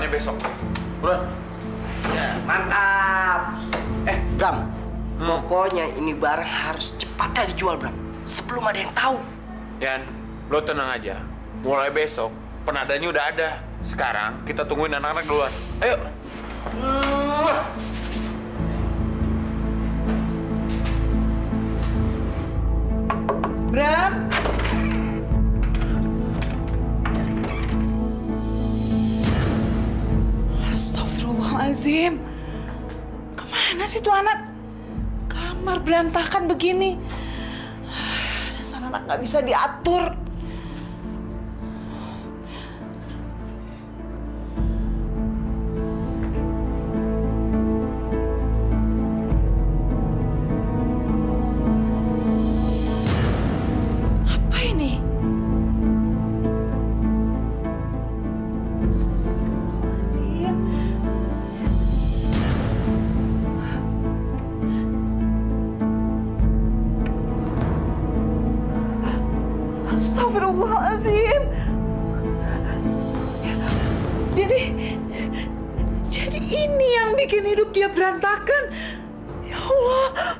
mulai besok. Buruan. Ya, mantap. Bram, pokoknya ini barang harus cepatnya dijual, Bram. Sebelum ada yang tahu. Yan, lo tenang aja. Mulai besok, penadanya udah ada. Sekarang kita tungguin anak-anak duluan. Ayo. Bram. Astagfirullahaladzim. Kemana sih tuh anak? Kamar berantakan begini. Dasar anak nggak bisa diatur. Apa ini? Astagfirullahaladzim. Astagfirullahaladzim. Jadi ini yang bikin hidup dia berantakan. Ya Allah.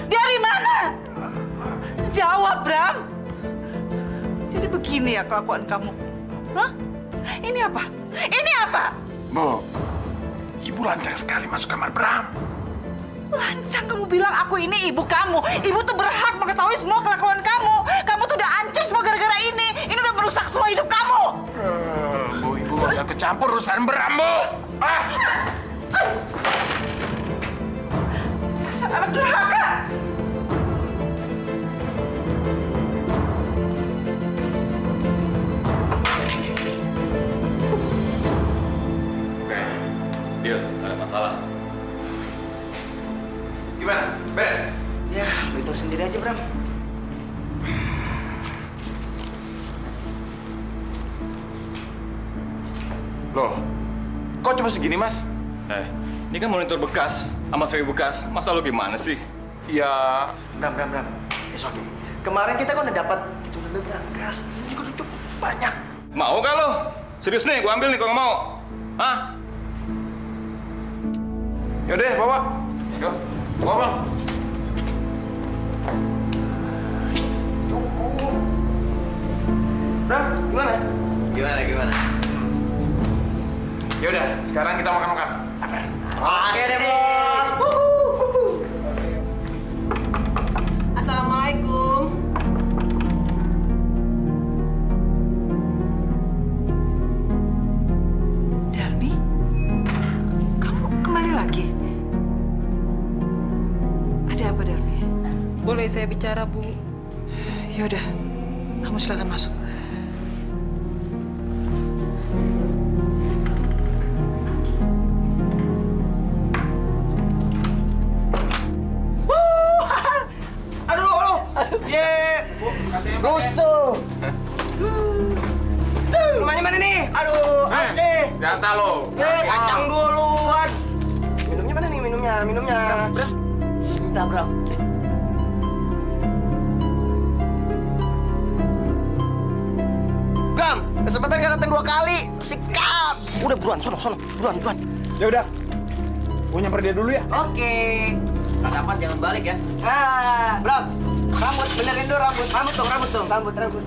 Dari mana? Jawab, Bram. Jadi begini ya kelakuan kamu. Hah? Ini apa? Ini apa? Bu, ibu lancang sekali masuk kamar Bram. Lancang kamu bilang aku ini ibu kamu. Ibu tuh berhak mengetahui semua kelakuan kamu. Kamu tuh udah hancur semua gara-gara ini. Ini udah merusak semua hidup kamu. Bu, ibu gak usah kecampur urusan Bram, Bu. Dasar anak durhaka. Oke, deal. Ada masalah. Gimana? Beres? Ya, lo hitung sendiri aja, Bram. Loh, kok cuma segini, Mas? Ini kan monitor bekas sama sewi bekas. Masa lo gimana sih? Ya, Bram. It's okay. Kemarin kita kan udah dapat itu lebih berangkas. Ini juga udah cukup banyak. Mau gak lo? Serius nih, gua ambil nih kalau nggak mau. Hah? yaudah, bawa. Yuk, bawa, Bang. Cukup. Bram, gimana? Gimana? Yaudah, sekarang kita makan-makan. Oke deh, Bos. Assalamualaikum. Darmi, kamu kembali lagi? Ada apa, Darmi? Boleh saya bicara, Bu? Ya udah, kamu silakan masuk. Rusuh. Rumahnya mana nih? Aduh, asli. Jatah lo. Kacang duluan. Minumnya mana nih? Minumnya. Bram. Cinta, Bram. Bram, kesempatan gak datang 2 kali. Sikat. Udah buruan, sono. Buruan. Ya udah. Gue nyamper dia dulu ya. Oke. Nggak dapat jangan balik ya. Bram. Rambut, benerin dulu rambut. Rambut.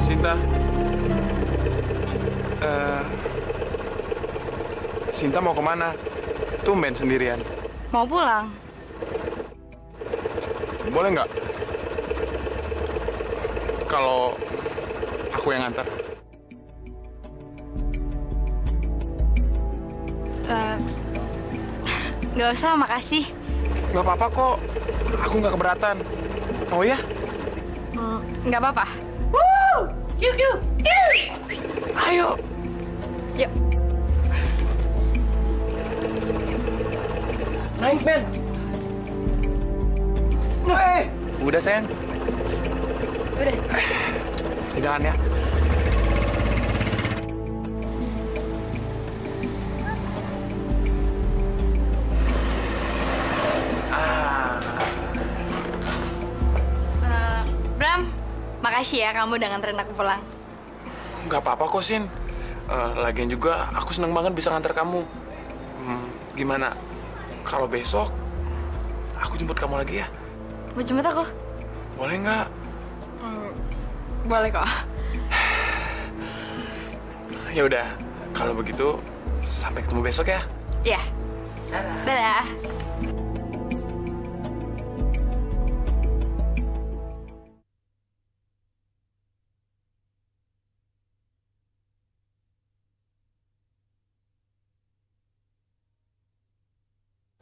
Sinta. Sinta mau kemana? Tumben sendirian. Mau pulang. Boleh nggak? Kalau aku yang ngantar. Nggak usah, makasih. Nggak apa-apa kok. Aku nggak keberatan. Oh ya? Nggak apa-apa. Yuk. Ayo. Yuk. Naik, men. Udah sayang. Udah. Jangan ya. Bram, makasih ya kamu udah nganterin aku pulang. Nggak apa-apa kok, Sin. Lagian juga aku seneng banget bisa nganter kamu. Gimana? Kalau besok, aku jemput kamu lagi ya? Mau jemput aku? Boleh nggak? Boleh kok. Ya udah, kalau begitu sampai ketemu besok ya. Iya. Dadah.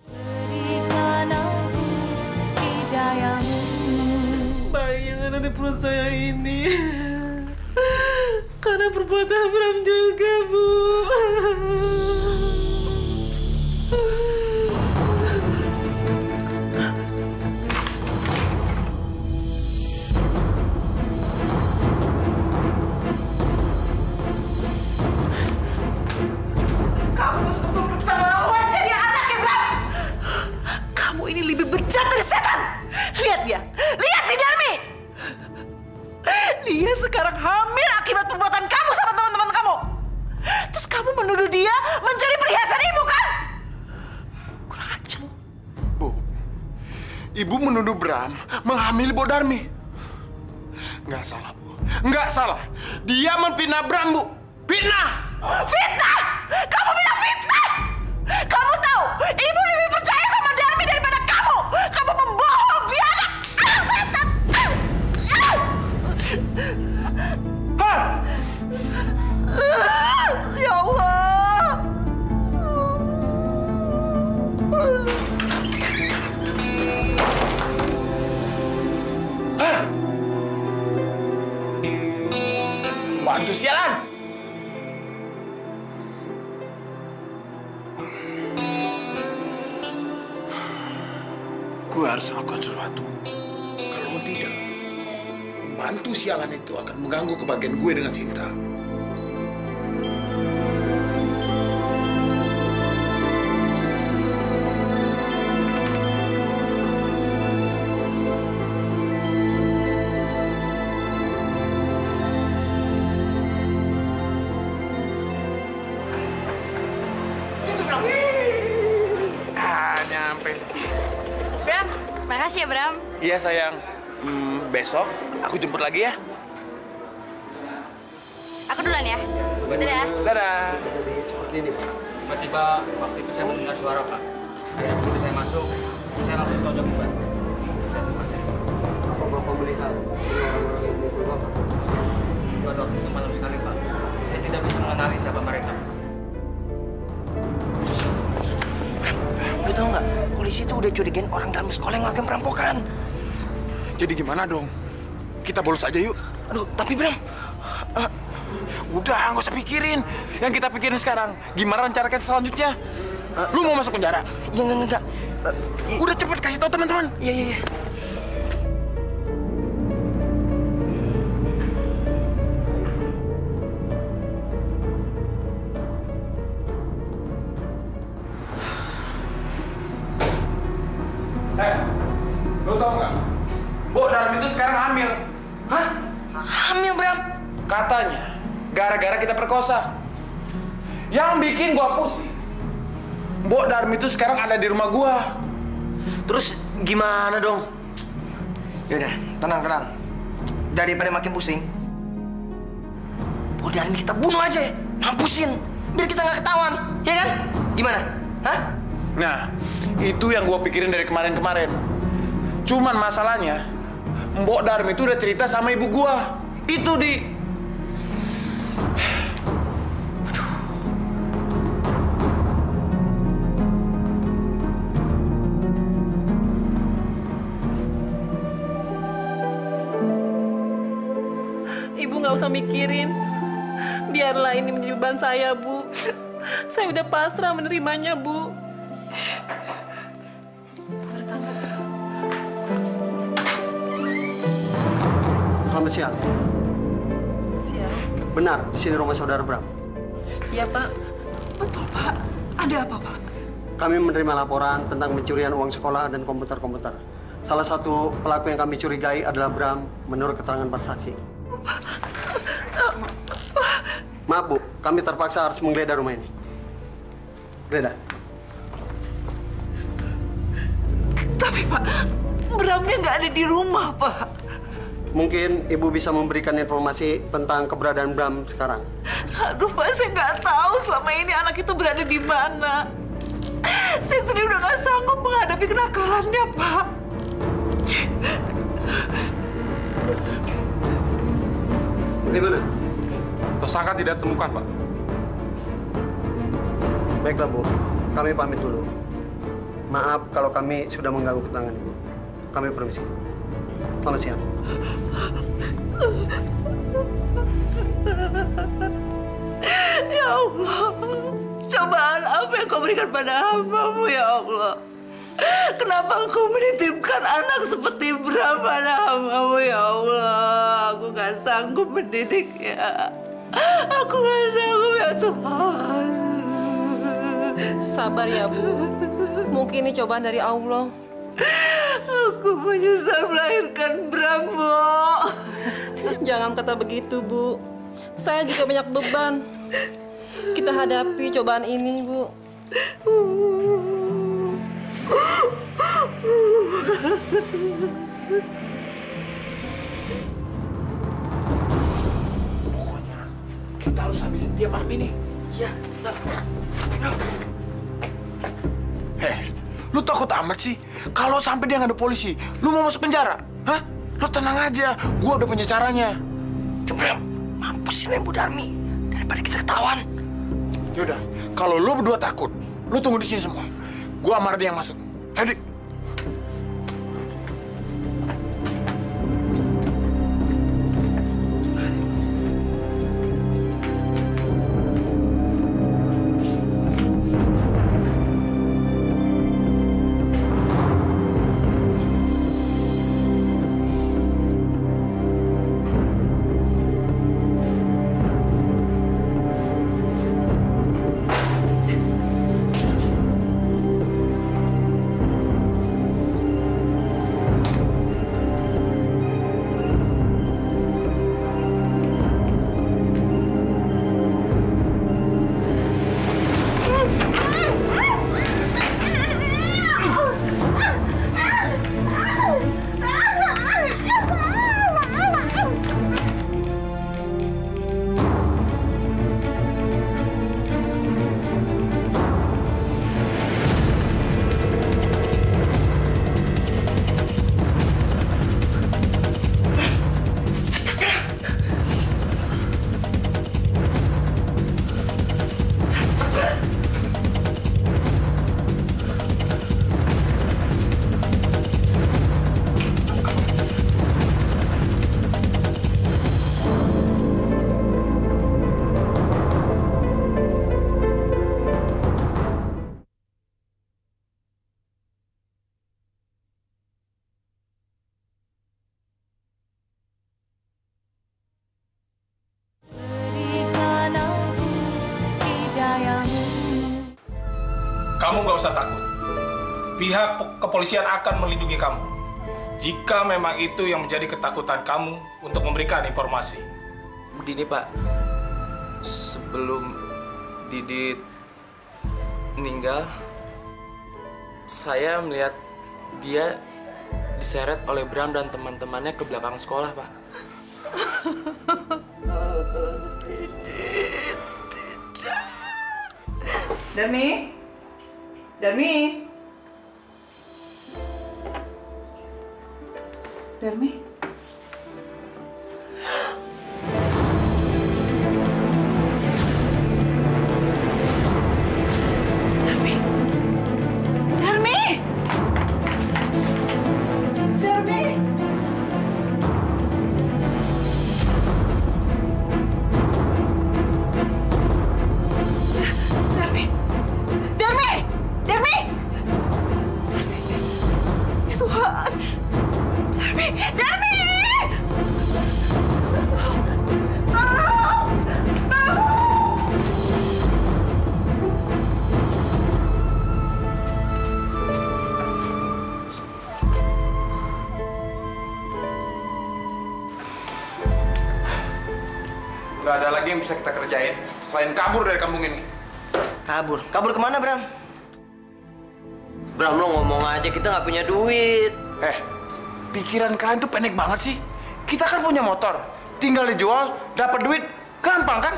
Berikan aku hidayahmu. Bayi yang ada di perut saya ini karena perbuatan Bram juga, Bu. Kamu betul-betul keterlaluan jadi anak ya, Bram. Kamu ini lebih bejat dari setan. Lihat dia, lihat si Darmi. Dia sekarang hamil akibat perbuatan kamu sama teman-teman kamu. Terus kamu menuduh dia mencuri perhiasan ibu, kan? Kurang ajar. Bu, ibu menuduh Bram menghamili Bu Darmi. Nggak salah, Bu. Nggak salah. Dia memfitnah Bram, Bu. Fitnah! Fitnah! Kamu bilang fitnah! Kamu tahu, ibu lebih percaya sama Darmi daripada kamu. Kamu pembohong, biadab, anak setan. Ya Allah. Bantu sialan! Gue harus lakukan sesuatu. Kalau tidak, bantu sialan itu akan mengganggu kebahagiaan gue dengan Cinta. Nyampe. Bram, makasih ya, Bram. Iya, sayang. Besok aku jemput lagi ya. Aku duluan ya. Dadah. Dadah. Tiba-tiba waktu itu saya mendengar suara, Pak. Akhirnya begitu saya masuk, saya langsung tonjok Pak. Apa Bapak melihat ini orang-orang yang memukul Bapak? Pada waktu itu malam sekali, Pak. Saya tidak bisa mengenali siapa mereka. Lu tau nggak? Polisi tuh udah curigain orang dalam sekolah yang ngelakuin perampokan. Jadi gimana dong? Kita bolos aja yuk. Aduh, tapi Bram, udah nggak usah pikirin. Yang kita pikirin sekarang, gimana rencana kita selanjutnya? Lu mau masuk penjara? Ya enggak. Udah cepet kasih tahu teman-teman. Iya. Lu tau nggak? Bu Darmi itu sekarang hamil. Hah? Hamil, Bram? Katanya, gara-gara kita perkosa. Yang bikin gua pusing, Mbok Darmi itu sekarang ada di rumah gua. Terus gimana dong? Yaudah, tenang. Daripada makin pusing, Mbok Darmi kita bunuh aja, mampusin, biar kita nggak ketahuan, ya kan? Gimana? Hah? Nah, itu yang gua pikirin dari kemarin-kemarin. Cuman masalahnya, Mbok Darmi itu udah cerita sama ibu gua. Itu di... Ibu nggak usah mikirin. Biarlah ini menjadi beban saya, Bu. Saya udah pasrah menerimanya, Bu. Selamat siang. Siang. Benar, di sini rumah saudara Bram. Iya, Pak. Betul, Pak. Ada apa, Pak? Kami menerima laporan tentang pencurian uang sekolah dan komputer-komputer. Salah satu pelaku yang kami curigai adalah Bram, menurut keterangan para saksi. Maaf, Bu. Kami terpaksa harus menggeledah rumah ini. Geledah. Tapi, Pak, Bramnya nggak ada di rumah, Pak. Mungkin Ibu bisa memberikan informasi tentang keberadaan Bram sekarang. Aduh, Pak, saya nggak tahu selama ini anak itu berada di mana. Saya sendiri udah nggak sanggup menghadapi kenakalannya, Pak. Bagaimana? Tersangka tidak ditemukan, Pak. Baiklah, Bu. Kami pamit dulu. Maaf kalau kami sudah mengganggu ketenangan Ibu. Kami permisi. Selamat siang. Ya Allah, cobaan apa yang kau berikan pada hamba-Mu, ya Allah? Kenapa Engkau menitipkan anak seperti Bram pada hamba-Mu, ya Allah? Aku gak sanggup mendidiknya. Aku gak sanggup, ya Tuhan. Sabar ya, Bu. Mungkin ini cobaan dari Allah. Aku menyesal melahirkan Bram, Bu. Jangan kata begitu, Bu. Saya juga banyak beban. Kita hadapi cobaan ini, Bu. Pokoknya kita harus habisin dia malam ini. Iya, Lu takut amat sih? Kalau sampai dia nggak ada polisi, lu mau masuk penjara? Hah? Lu tenang aja, gua udah punya caranya. Coba, mampus ini Bu Darmi. Daripada kita ketahuan. Yaudah, kalau lu berdua takut, lu tunggu di sini semua. Gua sama Ardi yang masuk. Ayo, Dik. Kamu nggak usah takut. Pihak kepolisian akan melindungi kamu. Jika memang itu yang menjadi ketakutan kamu untuk memberikan informasi. Begini, Pak. Sebelum Didit meninggal, saya melihat dia diseret oleh Bram dan teman-temannya ke belakang sekolah, Pak. Darmi? Darmi? Darmi? Darmi? Darmi? Darmi? Darmi? Darmi! Darmi! Ya Tuhan! Darmi! Darmi! Nggak ada lagi yang bisa kita kerjain selain kabur dari kampung ini. Kabur? Kabur kemana, Bram? Bram, lo ngomong aja kita nggak punya duit. Pikiran kalian tuh pendek banget sih. Kita kan punya motor, tinggal dijual, dapat duit, gampang kan?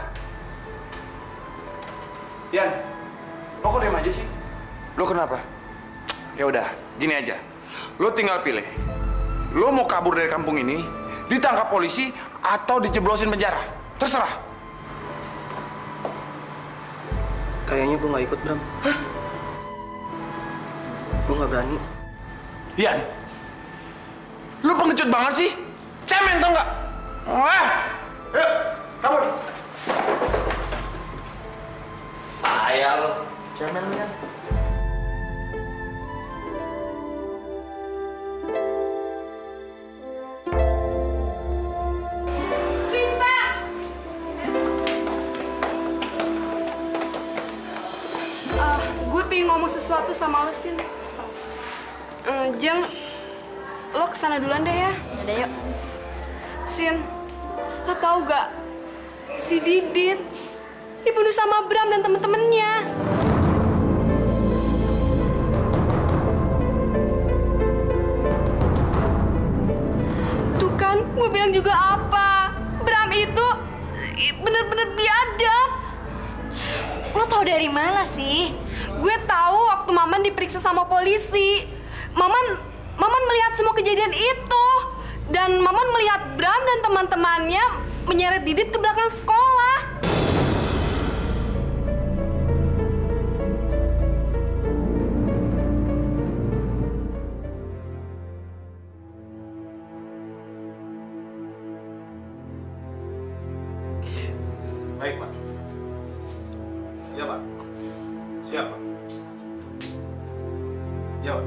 Yan, lo kok diam aja sih? Lo kenapa? Ya udah, gini aja. Lo tinggal pilih. Lo mau kabur dari kampung ini, ditangkap polisi, atau dijeblosin penjara. Terserah. Kayaknya gue nggak ikut, Bram. Gue nggak berani. Yan, lo pengecut banget sih. Cemen tau nggak? Yuk, kabur. Payah lo. Cemen lo, Yan. Gue pengen ngomong sesuatu sama lo, Sin. Jeng, lo kesana duluan deh ya. Yaudah, yuk. Sin, lo tau gak? Si Didit dibunuh sama Bram dan temen-temennya. Tuh kan, gue bilang juga apa? Bram itu bener-bener biadab. Lo tau dari mana sih? Gue tahu waktu Maman diperiksa sama polisi. Maman melihat semua kejadian itu. Dan Maman melihat Bram dan teman-temannya menyeret Didit ke belakang sekolah. Baik, Pak. Ya, Pak. Siap, Pak. Ya, Pak.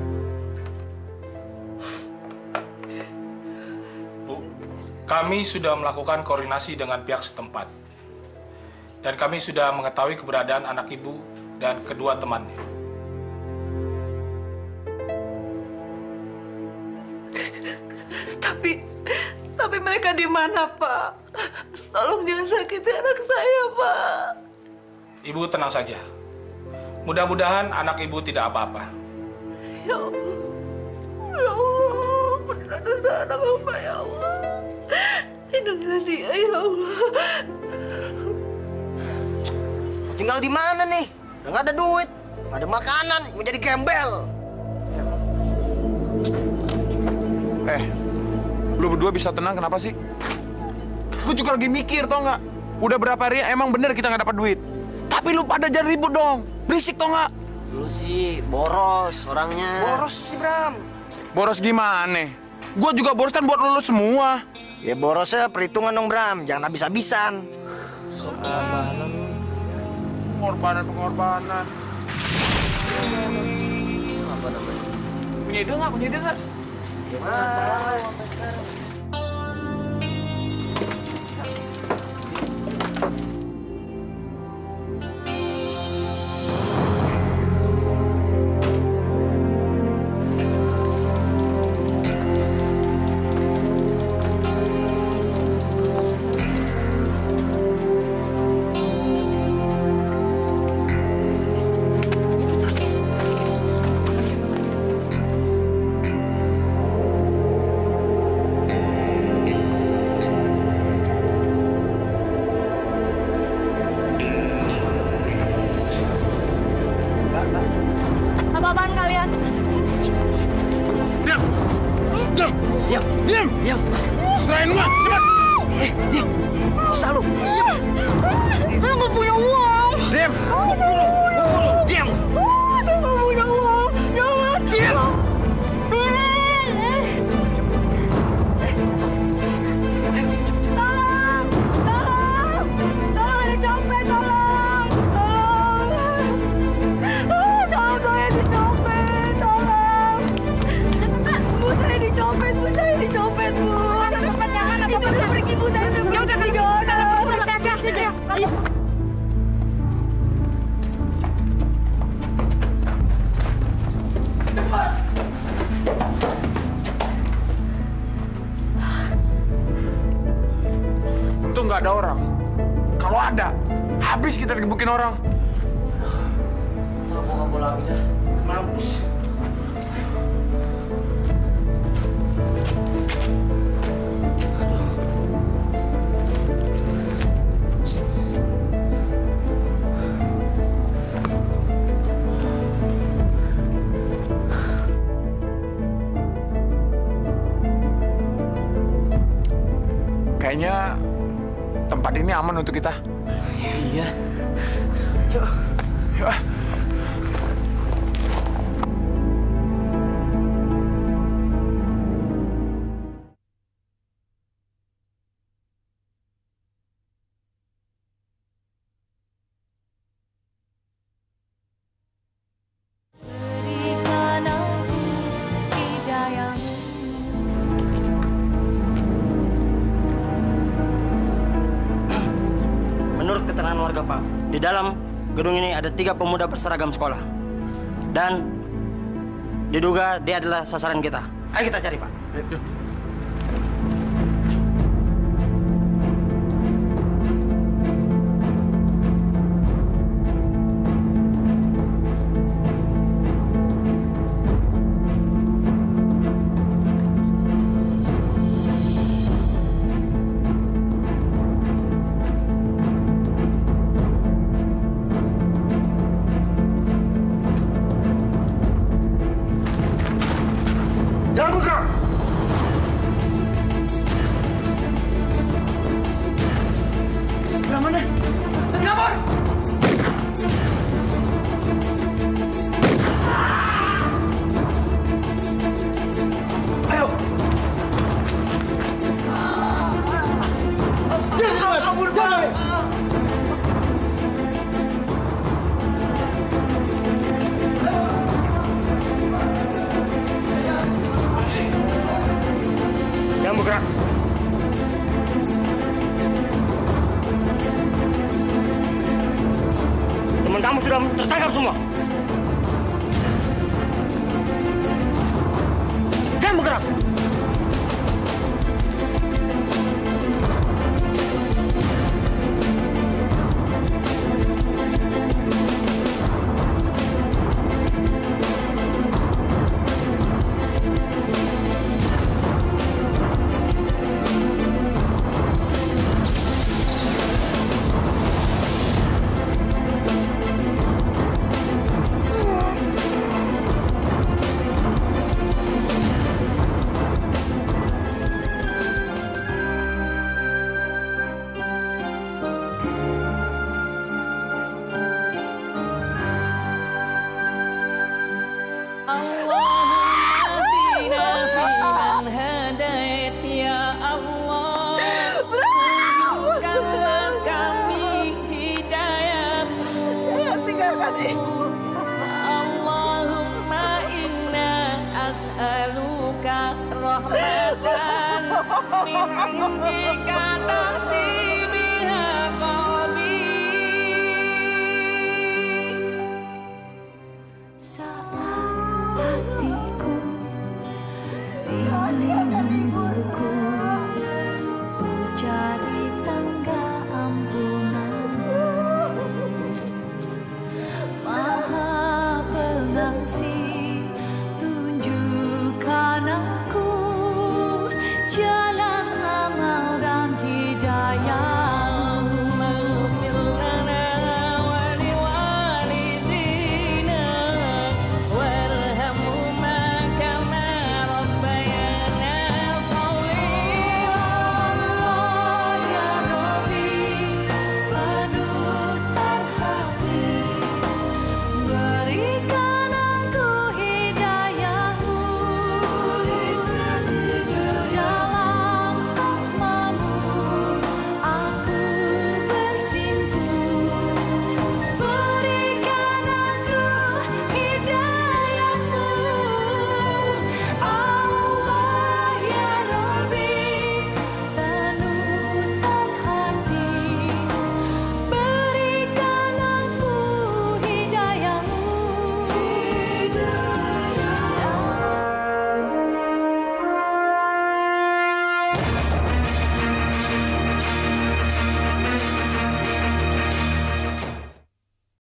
Bu, kami sudah melakukan koordinasi dengan pihak setempat. Dan kami sudah mengetahui keberadaan anak ibu dan kedua temannya. Tapi mereka di mana, Pak? Tolong jangan sakiti anak saya, Pak. Ibu tenang saja. Mudah-mudahan anak ibu tidak apa-apa. Ya Allah. Ya Allah. Beneran dosa anak Bapak, ya Allah. Lindungilah dia, ya Allah. Tinggal di mana nih? Udah nggak ada duit, nggak ada makanan, mau jadi gembel. Lu berdua bisa tenang kenapa sih? Gue juga lagi mikir, tau nggak? Udah berapa hari emang bener kita nggak dapat duit. Tapi lu pada jangan ribut dong. Berisik tau nggak? Lu sih boros orangnya. Boros sih, Bram. Boros gimana? Gue juga boros kan buat lu semua. Ya borosnya perhitungan dong, Bram. Jangan habis-habisan. Pengorbanan. Apa namanya? Punya ide nggak? Gimana? Apa-apaan kalian? Diam! Serahin gua, cepat! Diam! Gak usah lu! Diam! Saya nggak punya uang! Diam! Diam! Saya nggak punya uang! Jangan! Diam! Tolong! Tolong! Tolong ada copet! Tolong! Tolong saya dicopet! Tolong! Bu saya dicopet! Bu saya dicopet! Bu! Copet jangan! Itu udah pergi Bu! Saya udah pergi! Ya udah pergi! Udah polisi aja! Ayo! Untung nggak ada orang. ada. Habis kita digebukin orang. Nggak mau kamu lagi dah. Mampus. Kayaknya tempat ini aman untuk kita. Iya. Yuk. Yuk. Menurut keterangan warga, Pak, di dalam gedung ini ada 3 pemuda berseragam sekolah. Dan diduga dia adalah sasaran kita. Ayo kita cari, Pak. Ayo. Jangan buka! Bram mana? Kabur! Ayo! Jangan kabur, jangan! Jangan bergerak. Teman kamu sudah tertangkap semua. Jangan bergerak. Allahumma inna as'aluka rahmatan min indika tahti